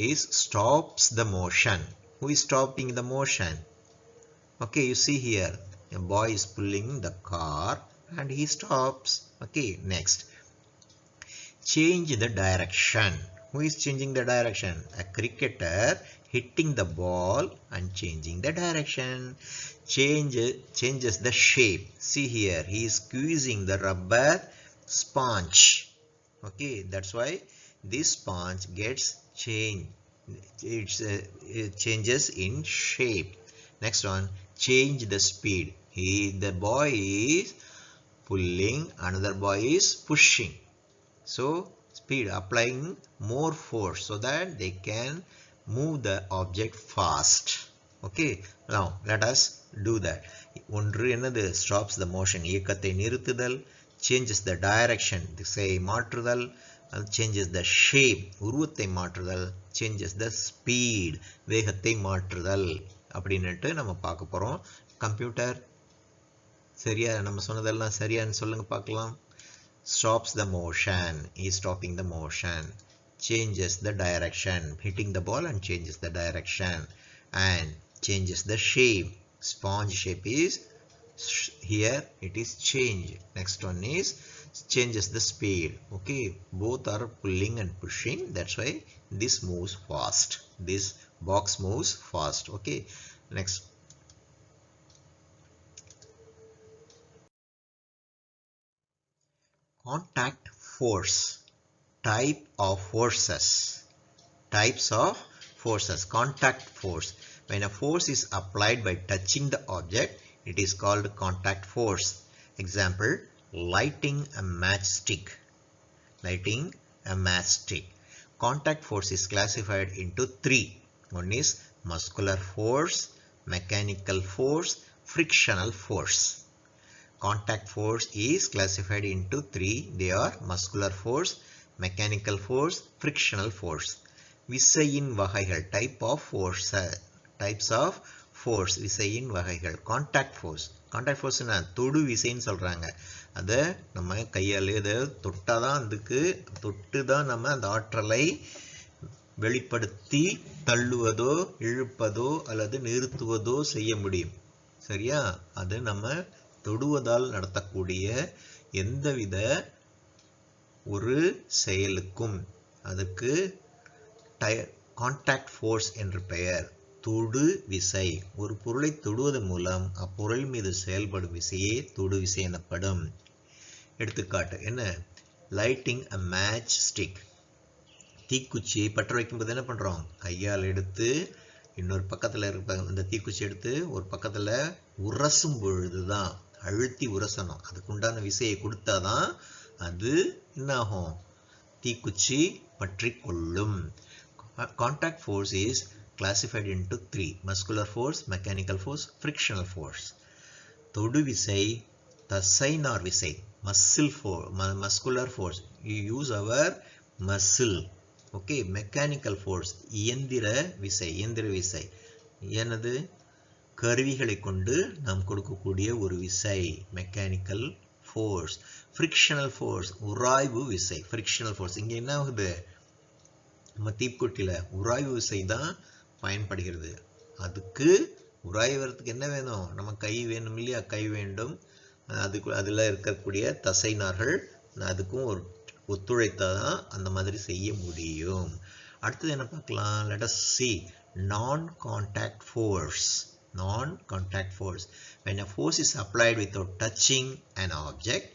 is stops the motion. Who is stopping the motion? Okay, you see here a boy is pulling the car and he stops. Okay, next, change the direction. Who is changing the direction? A cricketer hitting the ball and changing the direction. Changes the shape. See here, he is squeezing the rubber sponge. Okay, that's why this sponge gets changed. It changes in shape. Next one, change the speed. The boy is pulling, another boy is pushing. So speed, applying more force so that they can move the object fast. Okay, now let us do that. ஒன்று என்னது? stops the motion, இயக்கத்தை நிறுத்துதல். changes the direction, திசையை மாற்றுதல். changes the shape, உருவத்தை மாற்றுதல். changes the speed, வேகத்தை மாற்றுதல். அப்படின்னுட்டு நம்ம பார்க்க போறோம். கம்ப்யூட்டர் சரியா? நம்ம சொன்னதெல்லாம் சரியான்னு சொல்லுங்க பார்க்கலாம். stops the motion, is stopping the motion. changes the direction, hitting the ball and changes the direction. And changes the shape, sponge shape is here, it is changed. Next one is changes the speed. Okay, both are pulling and pushing, that's why this moves fast, this box moves fast. Okay, next, contact force. Type of forces. Types of forces. Contact force. When a force is applied by touching the object, it is called contact force. Example, lighting a matchstick. Lighting a matchstick. Contact force is classified into three. One is muscular force, mechanical force, frictional force. Contact force is classified into three. They are muscular force, mechanical force, frictional force. விசையின் வகைகள், type of force, types of force, விசையின் வகைகள். contact force. contact force என்ன? தொடு விசைன்னு சொல்றாங்க. அதை நம்ம கையால் தொட்டாதான், அதுக்கு தொட்டு தான் நம்ம அந்த ஆற்றலை வெளிப்படுத்தி தள்ளுவதோ இழுப்பதோ அல்லது நிறுத்துவதோ செய்ய முடியும். சரியா? அது நம்ம தொடுவதால் நடத்தக்கூடிய எந்தவித ஒரு செயலுக்கும் அதுக்கு கான்டாக்ட் ஃபோர்ஸ் என்று பெயர். தொடு விசை. ஒரு பொருளை தொடுவதன் மூலம் அப்பொருள் மீது செயல்படும் விசையே தொடு விசை எனப்படும். எடுத்துக்காட்டு என்ன? Lighting a match stick. தீக்குச்சியை பற்ற வைக்கும்போது என்ன பண்ணுறோம்? கையால் எடுத்து இன்னொரு பக்கத்தில் இருக்க அந்த தீக்குச்சி எடுத்து ஒரு பக்கத்தில் உரசும் பொழுது தான், அழுத்தி உரசணும். அதுக்கு உண்டான விசையை கொடுத்தாதான் அது என்னாகும்? தீக்குச்சி பற்றி கொள்ளும். Contact force is classified into 3: muscular force, mechanical force, frictional force. தொடு விசை, தசைநார் விசை, muscular force. You use our muscle. Okay, mechanical force, இயந்திர விசை. எனது கருவிகளை கொண்டு நாம் கொடுக்கக்கூடிய ஒரு விசை, மெக்கானிக்கல் ஃபோர்ஸ். ஃப்ரிக்ஷனல் ஃபோர்ஸ், உராய்வு விசை. ஃப்ரிக்ஷனல் ஃபோர்ஸ் இங்கே என்ன ஆகுது? நம்ம தீக்குட்டியில் உராய்வு விசை தான் பயன்படுகிறது. அதுக்கு உராய்வதற்கு என்ன வேணும்? நம்ம கை வேணும் இல்லையா? கை வேண்டும். அதில் இருக்கக்கூடிய தசைநார்கள் அதுக்கும் ஒரு ஒத்துழைத்தால் தான் அந்த மாதிரி செய்ய முடியும். அடுத்தது என்ன பார்க்கலாம்? let us see non-contact force. Non-contact force, when a force is applied without touching an object,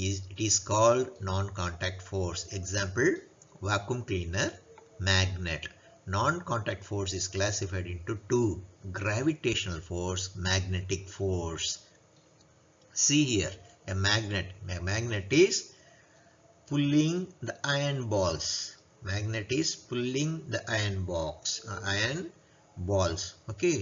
it is called non-contact force. Example, vacuum cleaner, magnet. Non-contact force is classified into 2: gravitational force, magnetic force. See here, a magnet is pulling the iron balls. Magnet is pulling the iron balls. Okay.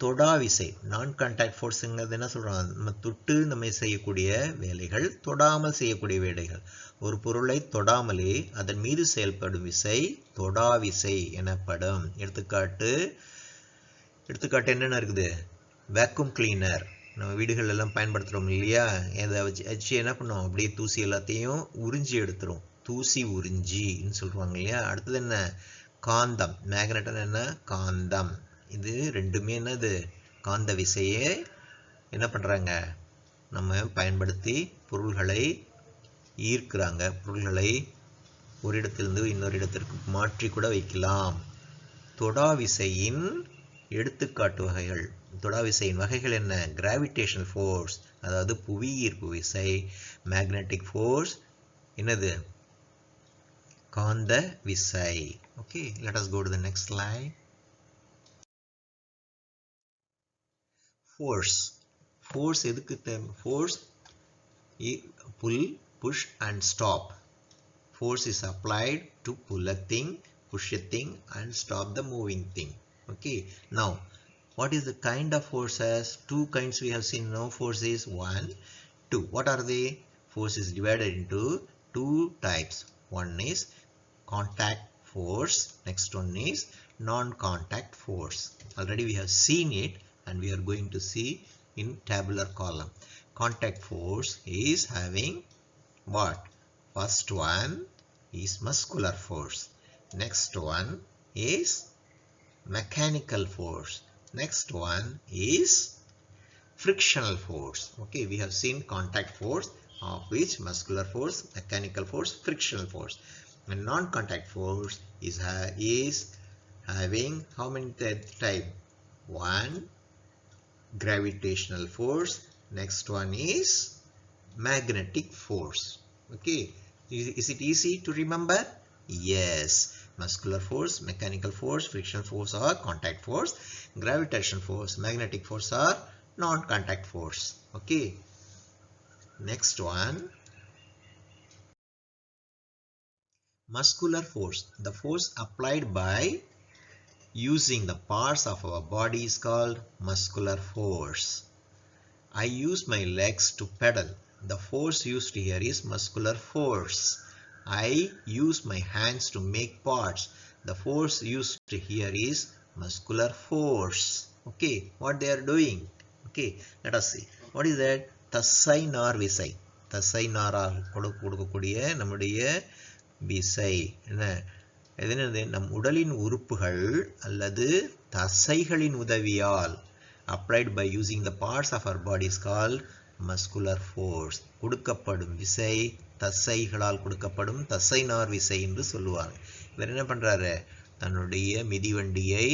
தொடா விசை, நான் contact ஃபோர்ஸுங்கிறது என்ன சொல்கிறோம்? நம்ம தொட்டு நம்ம செய்யக்கூடிய வேலைகள், தொடாமல் செய்யக்கூடிய வேலைகள். ஒரு பொருளை தொடாமலே அதன் மீது செயல்படும் விசை தொடா விசை எனப்படும். எடுத்துக்காட்டு என்னென்ன இருக்குது? வேக்யூம் கிளீனர் நம்ம வீடுகள் எல்லாம் பயன்படுத்துகிறோம் இல்லையா? அதை வச்சு என்ன பண்ணுவோம்? அப்படியே தூசி எல்லாத்தையும் உறிஞ்சி எடுத்துரும். தூசி உறிஞ்சின்னு சொல்லுவாங்க இல்லையா? அடுத்தது என்ன? காந்தம். மேக்னெட்னா என்ன? காந்தம். இது ரெண்டுமே என்னது? காந்த விசையை என்ன பண்ணுறாங்க? நம்ம பயன்படுத்தி பொருள்களை ஈர்க்கிறாங்க. பொருள்களை ஒரு இடத்திலிருந்து இன்னொரு இடத்திற்கு மாற்றி கூட வைக்கலாம். தொடா விசையின் எடுத்துக்காட்டு வகைகள். தொடா விசையின் வகைகள் என்ன? கிராவிடேஷனல் ஃபோர்ஸ், அதாவது புவி ஈர்ப்பு விசை. மேக்னெட்டிக் ஃபோர்ஸ் என்னது? காந்த விசை. Okay, let us go to the next slide. Force எதுக்கு தேவை? Force pull, push and stop. Force is applied to pull a thing, push a thing and stop the moving thing. Okay, now what is the kind of forces? Two kinds we have seen now. Force is 1, 2. What are they? Force is divided into 2 types. One is contact force, next one is non-contact force. Already we have seen it and we are going to see in tabular column. Contact force is having what? First one is muscular force, next one is mechanical force, next one is frictional force. Okay, we have seen contact force, of which muscular force, mechanical force, frictional force. And non-contact force is having how many type? One, gravitational force, next one is magnetic force. Okay, is it easy to remember? Yes. Muscular force, mechanical force, frictional force or contact force. Gravitational force, magnetic force or non-contact force. Okay, next one, muscular force. The force applied by using the parts of our body is called muscular force. I use my legs to pedal. The force used here is muscular force. I use my hands to make parts. The force used here is muscular force. Okay, what they are doing? Okay, let us see. What is that? தசைநார் விசை. தசைநாரால் கொடுக்கக்கூடிய நம்முடைய விசை என்ன? எதனது? நம் உடலின் உறுப்புகள் அல்லது தசைகளின் உதவியால் applied by using the parts of our body is called muscular force. கொடுக்கப்படும் விசை தசைகளால் கொடுக்கப்படும் தசைநார் விசை என்று சொல்லுவாங்க. இவர் என்ன பண்றாரு? தன்னுடைய மிதிவண்டியை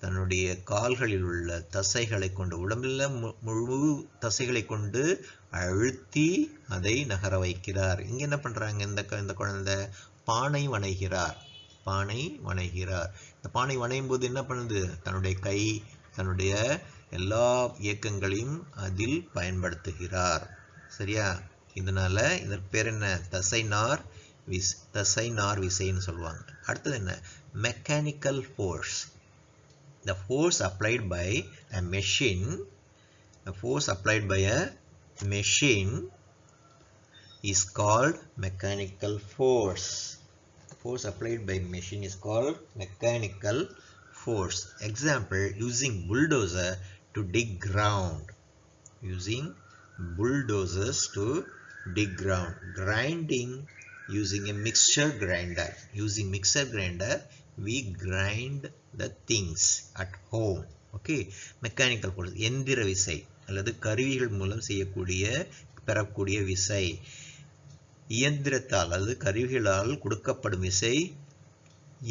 தன்னுடைய கால்களில் உள்ள தசைகளை கொண்டு உடம்பில் முழு தசைகளை கொண்டு அழுத்தி அதை நகர வைக்கிறார். இங்க என்ன பண்றாங்க? இந்த குழந்தை பானை வணைகிறார். பானை வணைகிறார். இந்த பானை வணையும் போது என்ன பண்ணுது? தன்னுடைய கை, தன்னுடைய எல்லா இயக்கங்களையும் அதில் பயன்படுத்துகிறார். சரியா? இதனால இதற்கு பேர் என்ன? தசைநார் விசைன்னு சொல்லுவாங்க. அடுத்தது என்ன? Mechanical force. The force applied by a machine, is called mechanical force. Force applied by machine is called mechanical force. Example, using bulldozer to dig ground. Using bulldozers to dig ground. Grinding using a mixer grinder. Using mixer grinder, we grind the things at home. Okay, mechanical force எந்திர விசை அல்லது கருவிகள் மூலம் பெறக்கூடிய விசை. இயந்திரத்தால் அல்லது கருவிகளால் கொடுக்கப்படும் விசை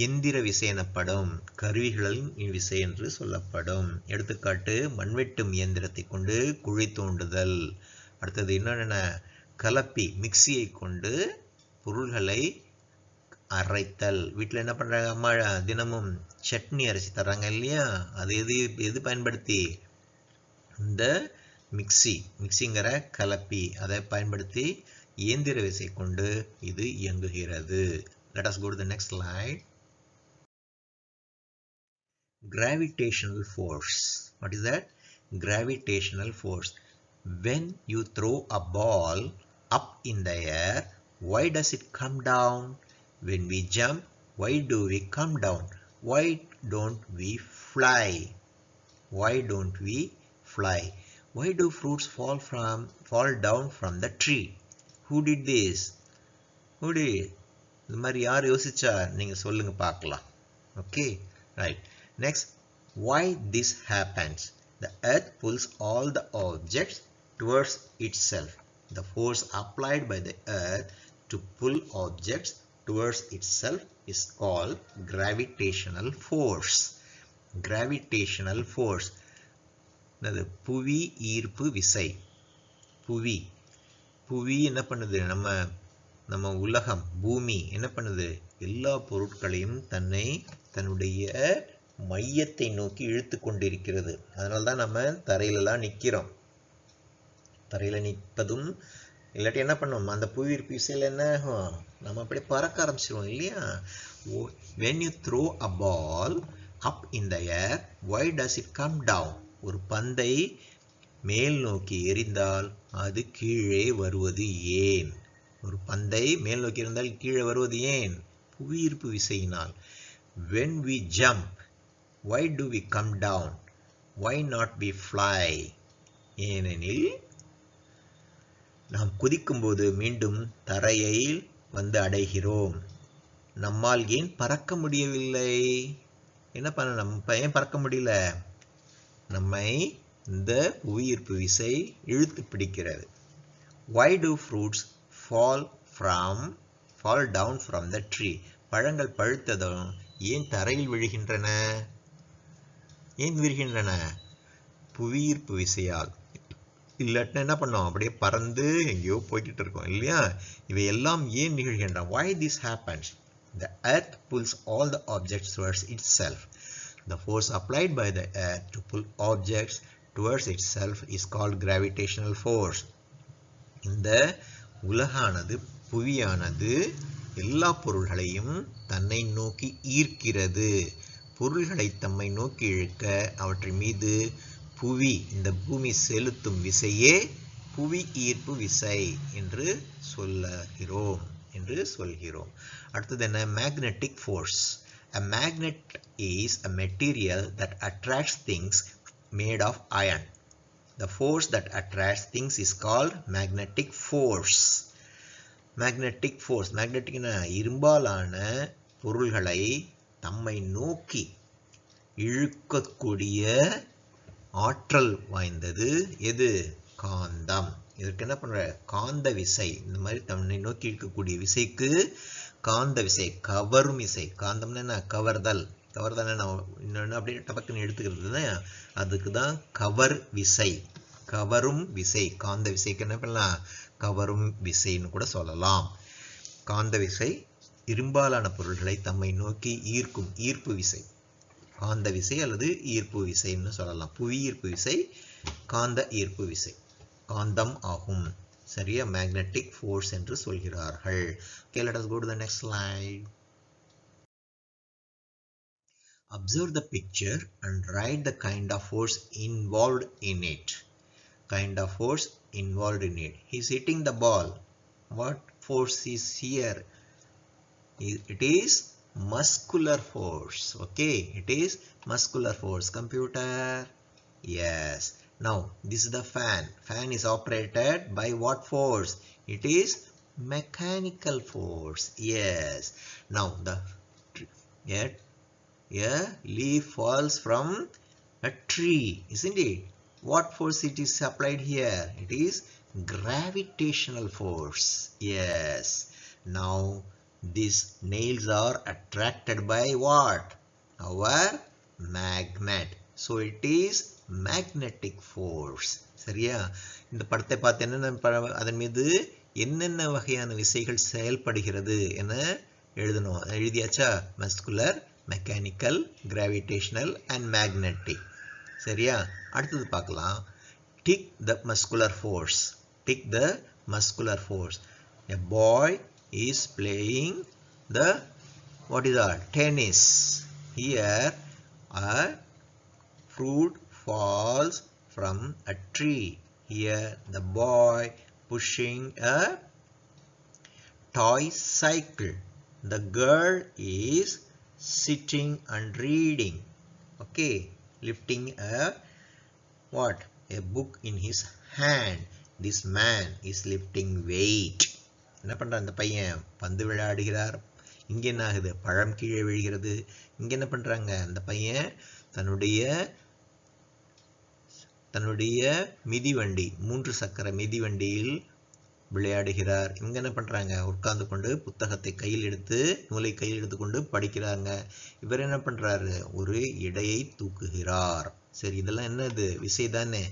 எந்திர விசை எனப்படும். கருவிகளின் விசை என்று சொல்லப்படும். எடுத்துக்காட்டு, மண்வெட்டும் இயந்திரத்தை கொண்டு குழி தோண்டுதல். அடுத்தது என்னென்ன? கலப்பி, மிக்சியை கொண்டு பொருள்களை அரைத்தல். வீட்டில் என்ன பண்றாங்க? அம்மா தினமும் சட்னி அரைச்சி தர்றாங்க இல்லையா? அது எது பயன்படுத்தி? இந்த மிக்சிங்கிற கலப்பி, அதை பயன்படுத்தி இயந்திர விசை கொண்டு இது இயங்குகிறது. Let us go to the next slide. Gravitational force. What is that? Gravitational force. When you throw a ball up in the air, why does it come down? When we jump, why do we come down? Why don't we fly? Why don't we fly? Why do fruits fall down from the tree? Who did this? Who did? இந்த மாதிரி யார் யோசிச்சா? நீங்க சொல்லுங்க பார்க்கலாம். Okay, right. Next, why this happens? The earth pulls all the objects towards itself. The force applied by the earth to pull objects towards itself is called gravitational force. Gravitational force. அது புவி ஈர்ப்பு விசை. புவி என்ன பண்ணுது? நம்ம உலகம், பூமி என்ன பண்ணுது? எல்லா பொருட்களையும் தன்னுடைய மையத்தை நோக்கி இழுத்து கொண்டிருக்கிறது. அதனால தான் நம்ம தரையிலலாம் நிற்கிறோம். தரையில் நிற்பதும் இல்லாட்டி என்ன பண்ணும்? அந்த புவியீர்ப்பு விசையில் என்ன ஆகும்? நம்ம அப்படியே பறக்க ஆரம்பிச்சிருவோம் இல்லையா? when you throw a ball up in the air, why does it come down? ஒரு பந்தை மேல் நோக்கி எறிந்தால் அது கீழே வருவது ஏன்? ஒரு பந்தை மேல் நோக்கி எறிந்தால் கீழே வருவது ஏன்? புவியீர்ப்பு விசையினால். when we jump, why do we come down? Why not we fly? ஏனெனில் நாம் குதிக்கும்போது மீண்டும் தரையில் வந்து அடைகிறோம். நம்மால் ஏன் பறக்க முடியவில்லை? என்ன பண்ண? நம்ம ஏன் பறக்க முடியல? நம்மை இந்த புவியீர்ப்பு விசை இழுத்து பிடிக்கிறது. Why do fruits fall down from the tree? பழங்கள் பழுத்ததும் ஏன் தரையில் விழுகின்றன? ஏன் விழுகின்றன? புவியீர்ப்பு விசையால். இல்லாட்டினா என்ன பண்ணோம்? அப்படியே பறந்து எங்கேயோ போய்கிட்டு இருக்கோம் இல்லையா? இவை எல்லாம் ஏன் நிகழ்கின்றன? Why this happens? The earth pulls all the objects towards itself. The force applied by the earth to pull objects towards itself is called gravitational force. இந்த உலகானது, புவியானது எல்லா பொருள்களையும் தன்னை நோக்கி ஈர்க்கிறது. பொருள்களை தம்மை நோக்கி இழுக்க அவற்றின் மீது இந்த பூமி செலுத்தும் விசையே புவி ஈர்ப்பு விசை என்று சொல்கிறோம். அடுத்தது என்ன? magnetic force. A magnet is a material that attracts things made of iron. The force that attracts things is called magnetic force. Magnetic இரும்பாலான பொருள்களை தம்மை நோக்கி இழுக்கக்கூடிய ஆற்றல் வாய்ந்தது எது? காந்தம். இதற்கு என்ன பண்ற? காந்த விசை. இந்த மாதிரி தன்னை நோக்கி இழுக்கக்கூடிய விசைக்கு காந்த விசை, கவரும் விசை. காந்தம்னா என்ன? கவர்தல். கவர் தானே நான் இன்னொன்று அப்படியே டபக்குன்னு எடுத்துக்கிறது அதுக்கு தான் கவர் விசை. கவரும் விசை, காந்த விசைக்கு என்ன பண்ணலாம், கவரும் விசைன்னு கூட சொல்லலாம். காந்த விசை இரும்பாலான பொருள்களை தம்மை நோக்கி ஈர்க்கும் ஈர்ப்பு விசை, காந்த விசை அல்லது ஈர்ப்பு விசைன்னு சொல்லலாம். புவி ஈர்ப்பு விசை, காந்த ஈர்ப்பு விசை, காந்தம் ஆகும். சரியா, மேக்னெட்டிக் ஃபோர்ஸ் என்று சொல்கிறார்கள். Okay, let us go to the next slide. Observe the picture and write the kind of force involved in it. Kind of force involved in it. He is hitting the ball. What force is here? It is muscular force. Okay, it is muscular force. Computer. Yes. Now this is the fan. Fan is operated by what force? It is mechanical force. Yes. Now a leaf falls from a tree, isn't it? What force it is applied here? It is gravitational force. Yes. Now these nails are attracted by what? Our magnet. So it is magnetic force. சரியா, இந்த படத்தை பார்த்து என்னென்ன அதன் மீது என்னென்ன வகையான விசைகள் செயல்படுகிறது என எழுதணும். எழுதியாச்சா? Muscular, mechanical, gravitational and magnetic. சரியா, அடுத்தது பார்க்கலாம். Tick the muscular force. Tick the muscular force. A boy is playing the what is that? Tennis. Here a fruit falls from a tree. Here the boy pushing a toy cycle. The girl is sitting and reading. Okay, lifting a what? A book in his hand. This man is lifting weight. என்ன பண்றான் அந்த பையன்? பந்து விளையாடுகிறார். இங்க என்ன ஆகுது? பழம் கீழே விழுகிறது. இங்க என்ன பண்றாங்க? அந்த பையன் தன்னுடைய மிதிவண்டி, 3 சக்கர மிதிவண்டியில் விளையாடுகிறார். இவங்க என்ன பண்றாங்க? உட்கார்ந்து கொண்டு புத்தகத்தை கையில் எடுத்து, நூலை கையில் எடுத்துக்கொண்டு படிக்கிறாங்க. இவர் என்ன பண்றாரு? ஒரு எடையை தூக்குகிறார். சரி, இதெல்லாம் என்னது? விசை தானே.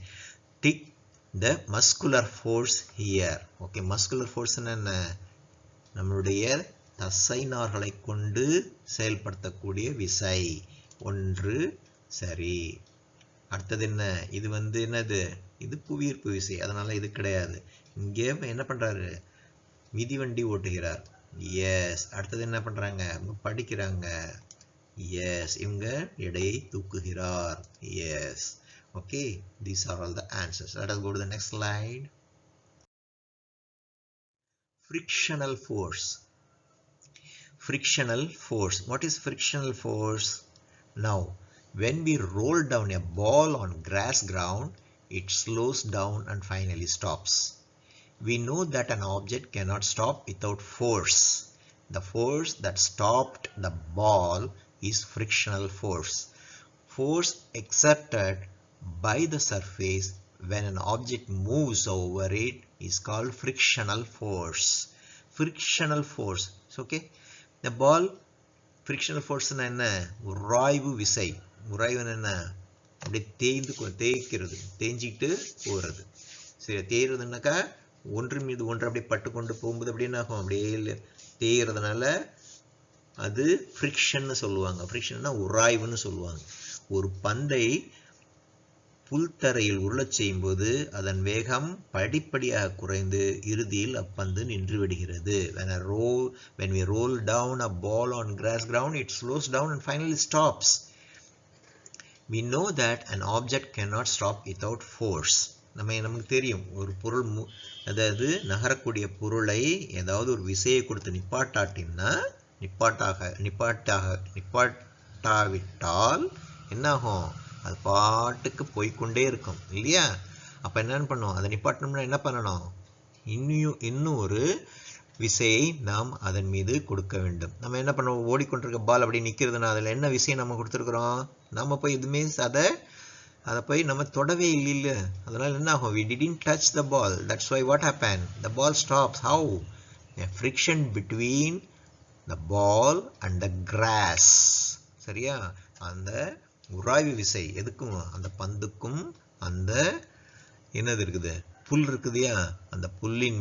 Tick the muscular force here. Okay, muscular force என்ன? நம்மளுடைய தசை நார்களை கொண்டு செயல்படுத்தக்கூடிய விசை. ஒன்று. சரி, அடுத்தது என்ன? இது என்னது? இது புவியீர்ப்பு விசை, அதனால இது கிடையாது. இங்கே என்ன பண்றாரு? மிதிவண்டி ஓட்டுகிறார். எஸ். அடுத்தது என்ன பண்றாங்க? படிக்கிறாங்க. எஸ். இவங்க எடையை தூக்குகிறார். S. Okay, these are all the answers. Let us go to the next slide. Frictional force. Frictional force. What is frictional force? Now, when we roll down a ball on grass ground, it slows down and finally stops. We know that an object cannot stop without force. The force that stopped the ball is frictional force. Force exerted by the surface when an object moves over it is called frictional force. Frictional force. Okay, the ball, frictional force என்ன? உராய்வு விசை. உராய்வு என்ன? அப்படி தேய்க்கிறது, தேஞ்சிட்டு போகிறது. சரி, தேய்றதுனாக்கா ஒன்று மீது ஒன்று அப்படியே பட்டு கொண்டு போகும்போது அப்படி என்ன ஆகும்? அப்படியே தேய்கிறதுனால அது ஃப்ரிக்ஷன் சொல்லுவாங்க. ஃப்ரிக்ஷன்னா உராய்வுன்னு சொல்லுவாங்க. ஒரு பந்தை புல்தரையில் உருளச் செய்யும்போது அதன் வேகம் படிப்படியாக குறைந்து இறுதியில் அப்பந்து நின்று விடுகிறது. When we roll down a ball on grass ground, it slows down and finally stops. We know that an object cannot stop without force. நமக்கு தெரியும், ஒரு பொருள் அதாவது நகரக்கூடிய பொருளை ஏதாவது ஒரு விசையை கொடுத்து நிப்பாட்டாவிட்டால் என்னாகும்? அது பாட்டுக்கு போய்கொண்டே இருக்கும் இல்லையா? அப்ப என்ன பண்ணும்? அதை நிப்பாட்டணும்னா என்ன பண்ணணும்? இன்னும் ஒரு விசையை நாம் அதன் மீது கொடுக்க வேண்டும். நம்ம என்ன பண்ணுவோம்? ஓடிக்கொண்டிருக்க பால் அப்படி நிக்கிறதுனா அதுல என்ன விசையை நம்ம கொடுத்துருக்கிறோம்? நம்ம போய் எதுவுமே அதை போய் நம்ம தொடவே இல்லை. அதனால என்ன ஆகும்? We didn't touch the ball. That's why what happened? The ball stops. How? A friction between the ball and the grass. சரியா? அந்த உராய்வு விசை எதுக்கும் அந்த பந்துக்கும் அந்த என்னது இருக்குது புல் இருக்குதுயா அந்த புல்லின்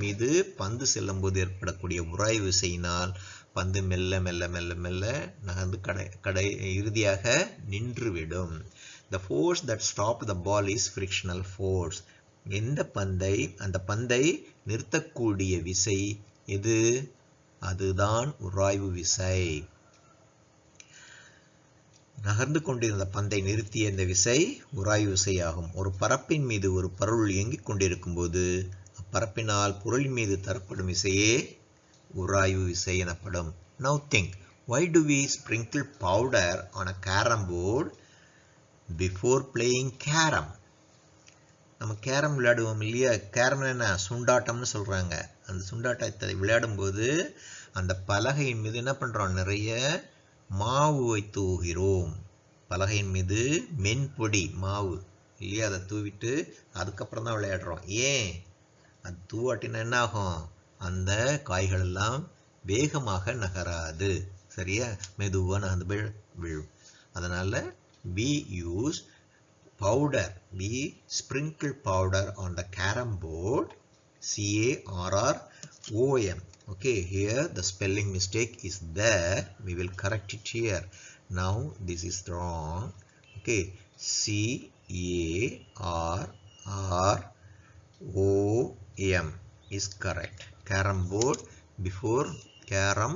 மீது பந்து செல்லும் போது ஏற்படக்கூடிய உராய்வு விசையினால் பந்து மெல்ல மெல்ல மெல்ல மெல்ல நகர்ந்து இறுதியாக நின்றுவிடும். The force that stopped the ball is frictional force. அந்த பந்தை நிறுத்தக்கூடிய விசை எது? அதுதான் உராய்வு விசை. நகர்ந்து கொண்டிருந்த பந்தை நிறுத்திய இந்த விசை உராய்வு விசையாகும். ஒரு பரப்பின் மீது ஒரு பொருள் இயங்கிக் கொண்டிருக்கும் போது அப்பரப்பினால் பொருளின் மீது தரப்படும் விசையே உராய்வு விசை எனப்படும். Now think, why do we sprinkle powder on a carom board before playing carom? நம்ம கேரம் விளையாடுவோம் இல்லையா? கேரம் என்ன சுண்டாட்டம்னு சொல்றாங்க. அந்த சுண்டாட்டத்தை விளையாடும் போது அந்த பலகையின் மீது என்ன பண்றோம்? நிறைய மாவுவை தூவுகிறோம். பலகையின் மீது மென்பொடி மாவு இல்லையா? அதை தூவிட்டு அதுக்கப்புறம் தான் விளையாடுறோம். ஏன்? அது தூவாட்டினா என்ன ஆகும்? அந்த காய்கள் எல்லாம் வேகமாக நகராது. சரியா? மெதுவாக நகர்ந்து விழும். அதனால we use powder. We sprinkle powder on the carom board. CARROM. Okay, here the spelling mistake is there. We will correct it here. Now this is wrong. Okay, CARROM is correct. Carom board. Before carom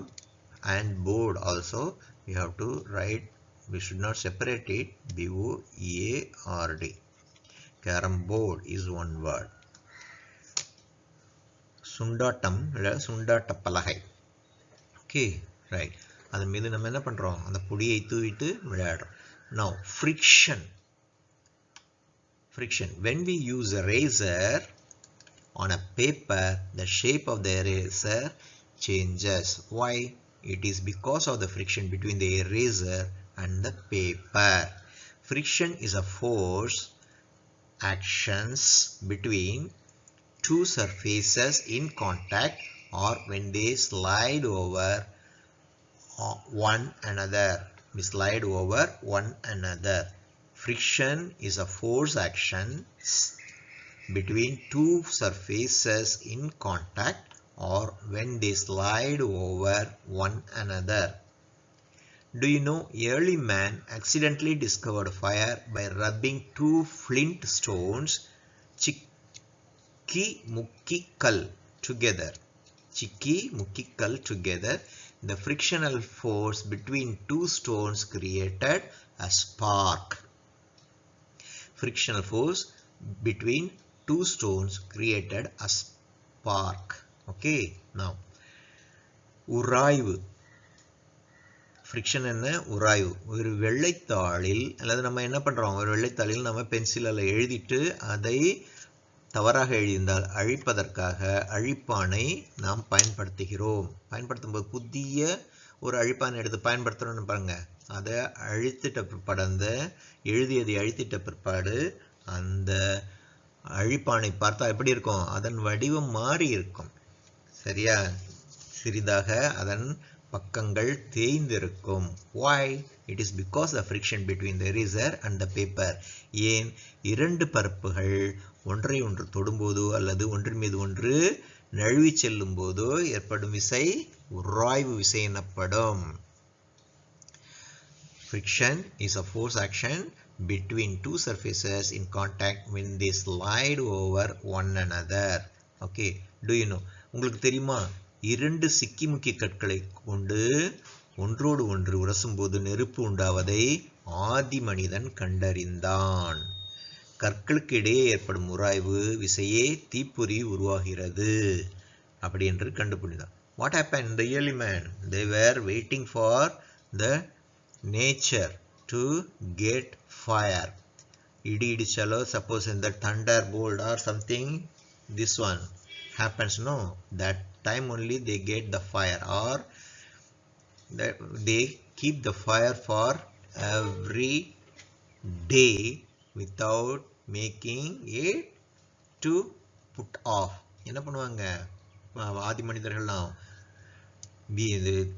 and board also we have to write. We should not separate it. BOARD. Carom board is one word. சுண்டாட்டம் இல்லை சுண்டாட்ட பலகை. Okay right. அதன் மீது நம்ம என்ன பண்ணுறோம்? அந்த பொடியை தூவிட்டு விளையாடுறோம். Now friction. When we use a razor on a paper, the shape of the eraser changes. Why? It is because of the friction between the eraser and the paper. Friction is a force actions between two surfaces in contact or when they slide over one another. Friction is a force action between two surfaces in contact or when they slide over one another. Do you know early man accidentally discovered fire by rubbing two flint stones Chikki mukki kal together. The frictional force between two stones created a spark. Frictional force between two stones created a spark. Okay, now உராய்வு. Friction என்ன? உராய்வு. ஒரு வெள்ளைத்தாளில் அல்லது நம்ம என்ன பண்ணுறோம்? ஒரு வெள்ளைத்தாளில் நம்ம பென்சிலில் எழுதிட்டு அதை தவறாக எழுதியிருந்தால் அழிப்பதற்காக அழிப்பானை நாம் பயன்படுத்தும் போது புதிய ஒரு அழிப்பானை எடுத்து பயன்படுத்துகிறோம்னு பாருங்க. அதை அழித்திட்ட பிற்பாடு அந்த எழுதியதை அழித்திட்ட பிற்பாடு அந்த அழிப்பானை பார்த்தா எப்படி இருக்கும்? அதன் வடிவம் மாறி இருக்கும். சரியா? சிறிதாக அதன் பக்கங்கள் தேய்ந்திருக்கும். Why? It is because the friction between the eraser and the paper. ஏன்? இரண்டு பரப்புகள் ஒன்றை ஒன்று தொடும்போதோ அல்லது ஒன்றின் மீது ஒன்று நழுவி செல்லும் போதோ ஏற்படும் விசை உராய்வு விசை எனப்படும். Friction is a force action between two surfaces in contact when they slide over one another. Okay, do you know? உங்களுக்கு தெரியுமா? இரண்டு சிக்கிமுக்கி கற்களை கொண்டு ஒன்றோடு ஒன்று உரசும்போது நெருப்பு உண்டாவதை ஆதி மனிதன் கண்டறிந்தான். கற்களுக்கு இடையே ஏற்படும் உராய்வு விசையே தீப்பொறி உருவாகிறது அப்படி என்று கண்டுபிடித்தான். What happened? The early man, they were waiting for the nature to get fire. இடி இடிச்சாலோ suppose in the thunderbolt or something, this one happens, no? That time only they get the fire, or they keep the fire for every day without making it to put off. என்ன பண்ணுவாங்க ஆதி மனிதர்கள்லாம்?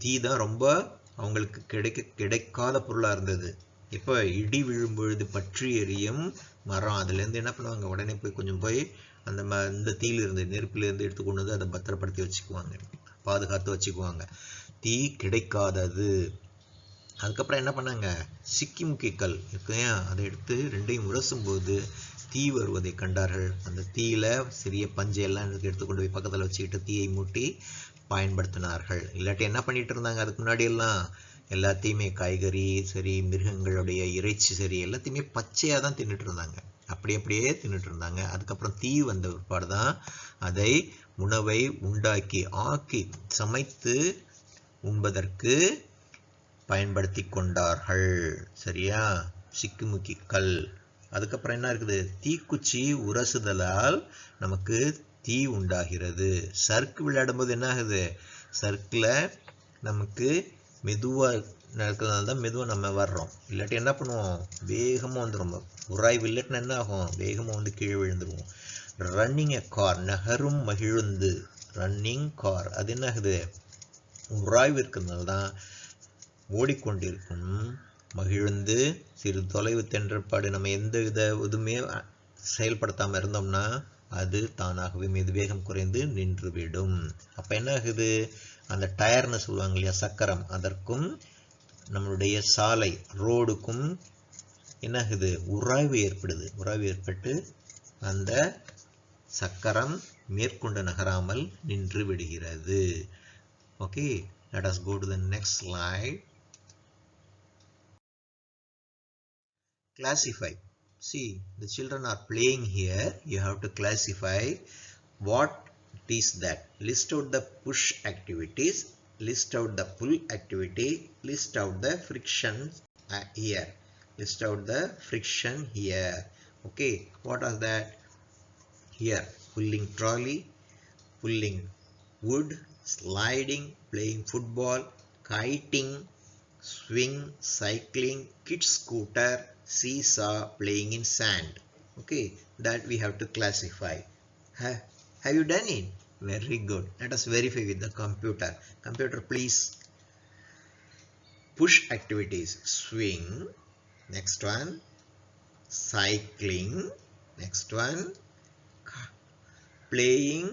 தீ தான் ரொம்ப அவங்களுக்கு கிடைக்காத பொருளாக இருந்தது. இப்போ இடி விழும்பொழுது பற்றி எரியும் மரம், அதுலேருந்து என்ன பண்ணுவாங்க, உடனே போய் கொஞ்சம் போய் அந்த இந்த தீயிலிருந்து நெருப்பிலேருந்து எடுத்து கொண்டு வந்து அதை பத்திரப்படுத்தி வச்சுக்குவாங்க, பாதுகாத்து வச்சுக்குவாங்க. தீ கிடைக்காதது. அதுக்கப்புறம் என்ன பண்ணாங்க, சிக்கிமுக்கி கல் இருக்குயா, அதை எடுத்து ரெண்டையும் உரசும்போது தீ வருவதை கண்டார்கள். அந்த தீயில சிறிய பஞ்சையெல்லாம் எடுத்து கொண்டு போய் பக்கத்தில் வச்சுக்கிட்டு தீயை மூட்டி பயன்படுத்தினார்கள். இல்லாட்டி என்ன பண்ணிட்டு இருந்தாங்க, அதுக்கு முன்னாடி எல்லாம் எல்லாத்தையுமே காய்கறி சரி, மிருகங்களுடைய இறைச்சி சரி, எல்லாத்தையுமே பச்சையாக தான் தின்னுட்டு இருந்தாங்க, அப்படியே தின்னுட்டு இருந்தாங்க. அதுக்கப்புறம் தீ வந்த பிற்பாடு தான் அதை உணவை ஆக்கி சமைத்து உண்பதற்கு பயன்படுத்தி கொண்டார்கள். சரியா, சிக்குமுக்கி கல். அதுக்கப்புறம் என்ன இருக்குது, தீக்குச்சி உரசுதலால் நமக்கு தீ உண்டாகிறது. சர்க்கு விளையாடும் போது என்ன ஆகுது, சர்க்கில் நமக்கு மெதுவாக நடக்கிறதுனால தான் மெதுவாக நம்ம வர்றோம். இல்லாட்டி என்ன பண்ணுவோம், வேகமாக வந்துடும். உராய்வு இல்லைன்னா என்ன ஆகும், வேகமாக வந்து கீழே விழுந்துருவோம். ரன்னிங் எ கார், நகரும் மகிழுந்து, ரன்னிங் கார், அது என்ன ஆகுது, உராய்வு இருக்கிறதுனால தான் ஓடிக்கொண்டிருக்கும் மகிழ்ந்து சிறிது தொலைவு தென்றற்பாடு நம்ம எந்த வித எதுவுமே செயல்படுத்தாமல் இருந்தோம்னா அது தானாகவே மீது வேகம் குறைந்து நின்றுவிடும். அப்போ என்ன ஆகுது, அந்த டயர்னு சொல்லுவாங்க இல்லையா, சக்கரம், அதற்கும் நம்மளுடைய சாலை ரோடுக்கும் என்ன ஆகுது, உராய்வு ஏற்படுது. உராய்வு ஏற்பட்டு அந்த சக்கரம் மேற்கொண்டு நகராமல் நின்று விடுகிறது. Okay, let us go to the next slide. Classify. See, the children are playing here. You have to classify what is that. List out the push activities, list out the pull activity, list out the friction here, list out the friction here. Okay, what are that? Here, pulling trolley, pulling wood, sliding, playing football, kiting, swing, cycling, kid scooter, seesaw, playing in sand. Okay, that we have to classify. Have you done it? Very good. Let us verify with the computer. Computer, please. Push activities, swing. Next one, cycling. Next one, playing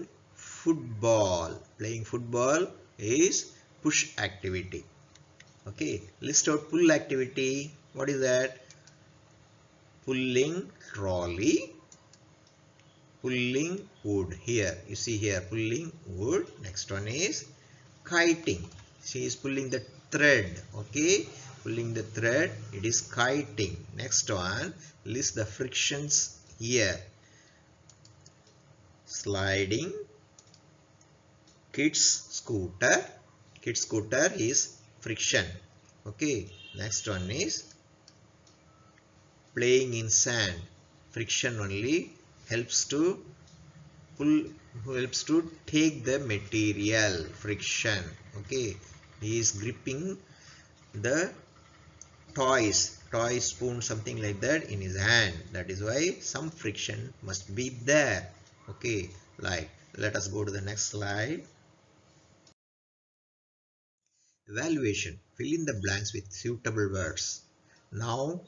football. Playing football is push activity. Okay, list out pull activity. What is that? Pulling trolley, pulling wood. Here you see, here pulling wood. Next one is kiting. She is pulling the thread. Okay, pulling the thread, it is kiting. Next one, list the frictions here. Sliding, kids scooter. Kids scooter is friction. Okay, next one is playing in sand. Friction only helps to pull, helps to take the material. Friction. Okay, he is gripping the toy, spoon, something like that in his hand. That is why some friction must be there. Okay, like, let us go to the next slide. Evaluation. Fill in the blanks with suitable words. Now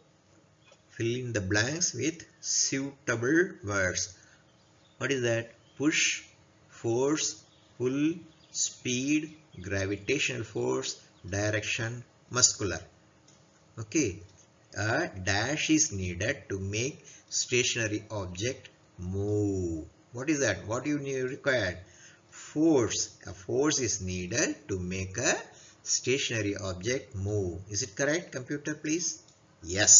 fill in the blanks with suitable words. What is that? Push, force, pull, speed, gravitational force, direction, muscular. Okay, a dash is needed to make stationary object move. What is that? What do you need required? Force. A force is needed to make a stationary object move. Is it correct, computer, please? Yes.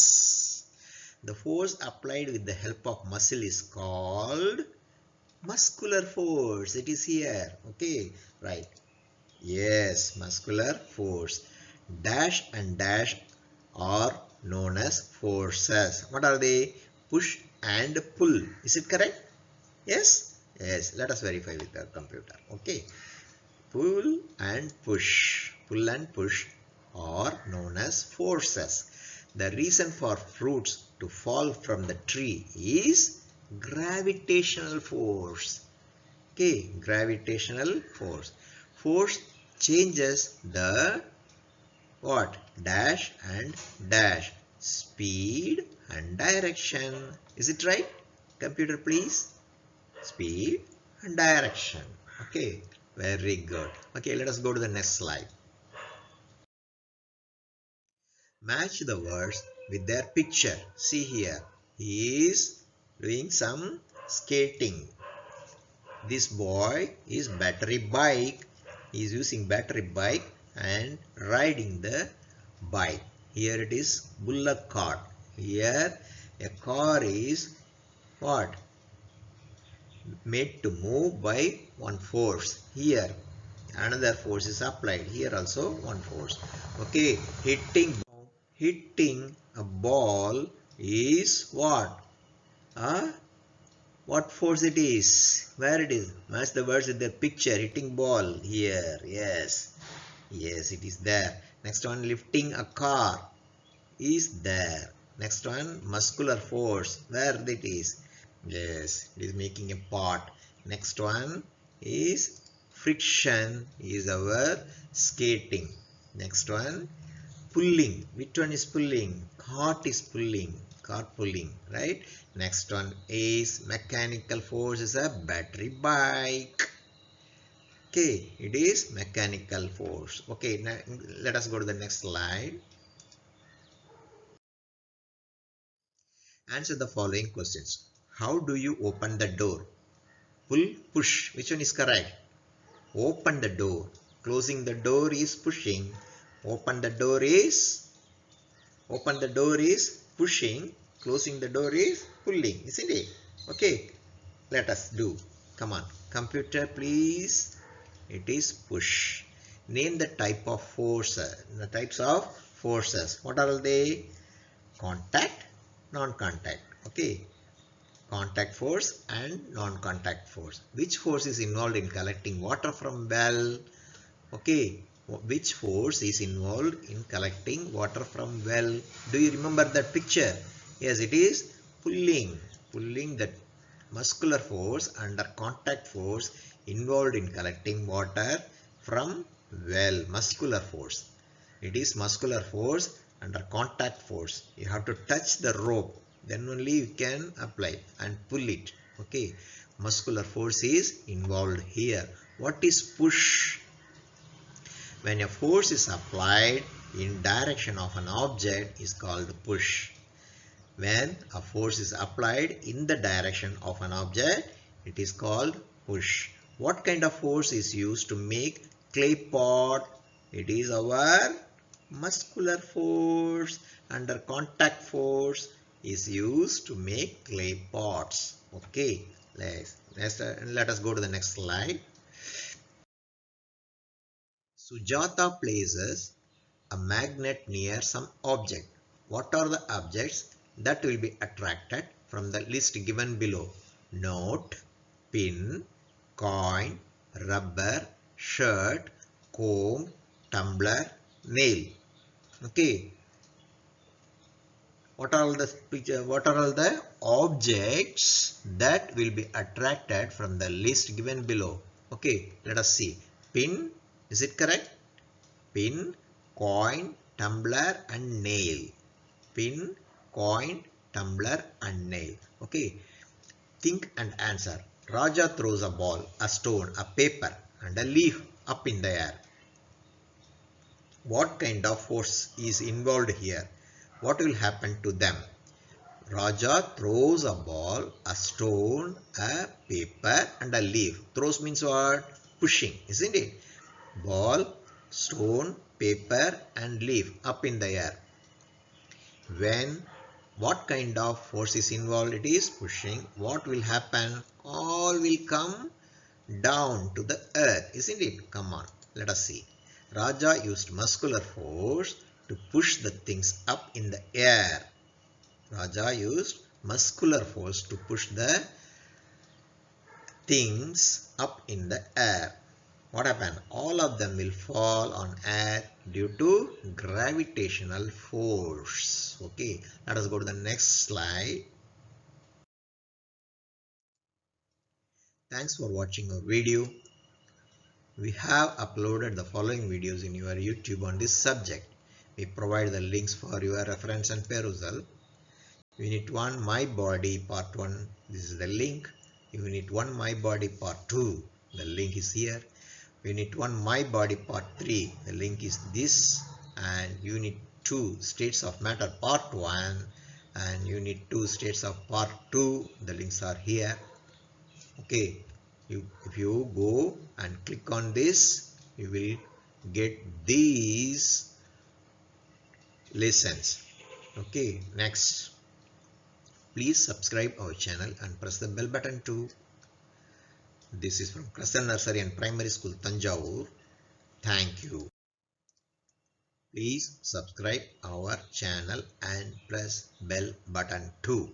The force applied with the help of muscle is called muscular force. It is here. Okay, right. Yes, muscular force. Dash and dash are known as forces. What are they? Push and pull. Is it correct? Yes? Yes. Let us verify with the computer. Okay. Pull and push. Pull and push are known as forces. The reason for fruits to fall from the tree is gravitational force. Okay, gravitational force. Force changes the what? Dash and dash. Speed and direction. Is it right? Computer, please. Speed and direction. Okay, very good. Okay, let us go to the next slide. Match the words with their picture. See here, he is doing some skating. This boy is battery bike. He is using battery bike and riding the bike. Here it is bullock cart. Here a car is what? Made to move by one force. Here another force is applied. Here also one force. Okay, hitting a ball is what? What force it is? Where it is? Match the words with the picture. Hitting ball. Here. Yes. Yes, it is there. Next one, lifting a car is there. Next one, muscular force. Where it is? Yes, it is making a part. Next one is friction is our skating. Next one, pulling. Which one is pulling? Cart is pulling. Cart pulling, right? Next one is mechanical force is a battery bike. Okay, it is mechanical force. Okay, now let us go to the next slide. Answer the following questions. How do you open the door? Pull, push. Which one is correct? Open the door. Closing the door is pushing. Open the door is pushing. Closing the door is pulling. Isn't it? Okay. Let us do. Come on. Computer, please. It is push. Name the type of force. The types of forces. What are they? Contact, non-contact. Okay. Contact force and non-contact force. Which force is involved in collecting water from well? Okay. Which force is involved in collecting water from well? Do you remember that picture? Yes, it is pulling. Pulling, the muscular force under contact force involved in collecting water from well. Muscular force. It is muscular force under contact force. You have to touch the rope, then only you can apply and pull it. Okay. Muscular force is involved here. What is push? When a force is applied in direction of an object is called push. When a force is applied in the direction of an object, it is called push. What kind of force is used to make clay pot? It is our muscular force under contact force is used to make clay pots. Okay, let us go to the next slide. Sujata places a magnet near some object. What are the objects that will be attracted from the list given below? Note, pin, coin, rubber, shirt, comb, tumbler, nail. Okay. What are all the objects that will be attracted from the list given below? Okay, let us see. Pin, is it correct? Pin, coin, tumbler and nail. Pin, coin, tumbler and nail. Okay, think and answer. Raja throws a ball, a stone, a paper and a leaf up in the air. What kind of force is involved here? What will happen to them? Raja throws a ball, a stone, a paper and a leaf. Throws means what? Pushing, isn't it? Ball, stone, paper and leaf up in the air. When what kind of force is involved? It is pushing. What will happen? All will come down to the earth, isn't it? Come on, let us see. Raja used muscular force to push the things up in the air. Raja used muscular force to push the things up in the air. What happened? All of them will fall on air due to gravitational force. Okay, let us go to the next slide. Thanks for watching our video. We have uploaded the following videos in your YouTube on this subject. We provide the links for your reference and perusal. Unit 1 My Body Part 1, this is the link. Unit 1 My Body Part 2, the link is here. Unit 1 My Body Part 3, the link is this. And Unit 2 States of Matter Part 1 and Unit 2 States of Part 2, the links are here. Okay, if you go and click on this, you will get these lessons. Okay, next, please subscribe our channel and press the bell button too. This is from Crescent Nursery and Primary School, Tanjavur. Thank you. Please subscribe our channel and press bell button too.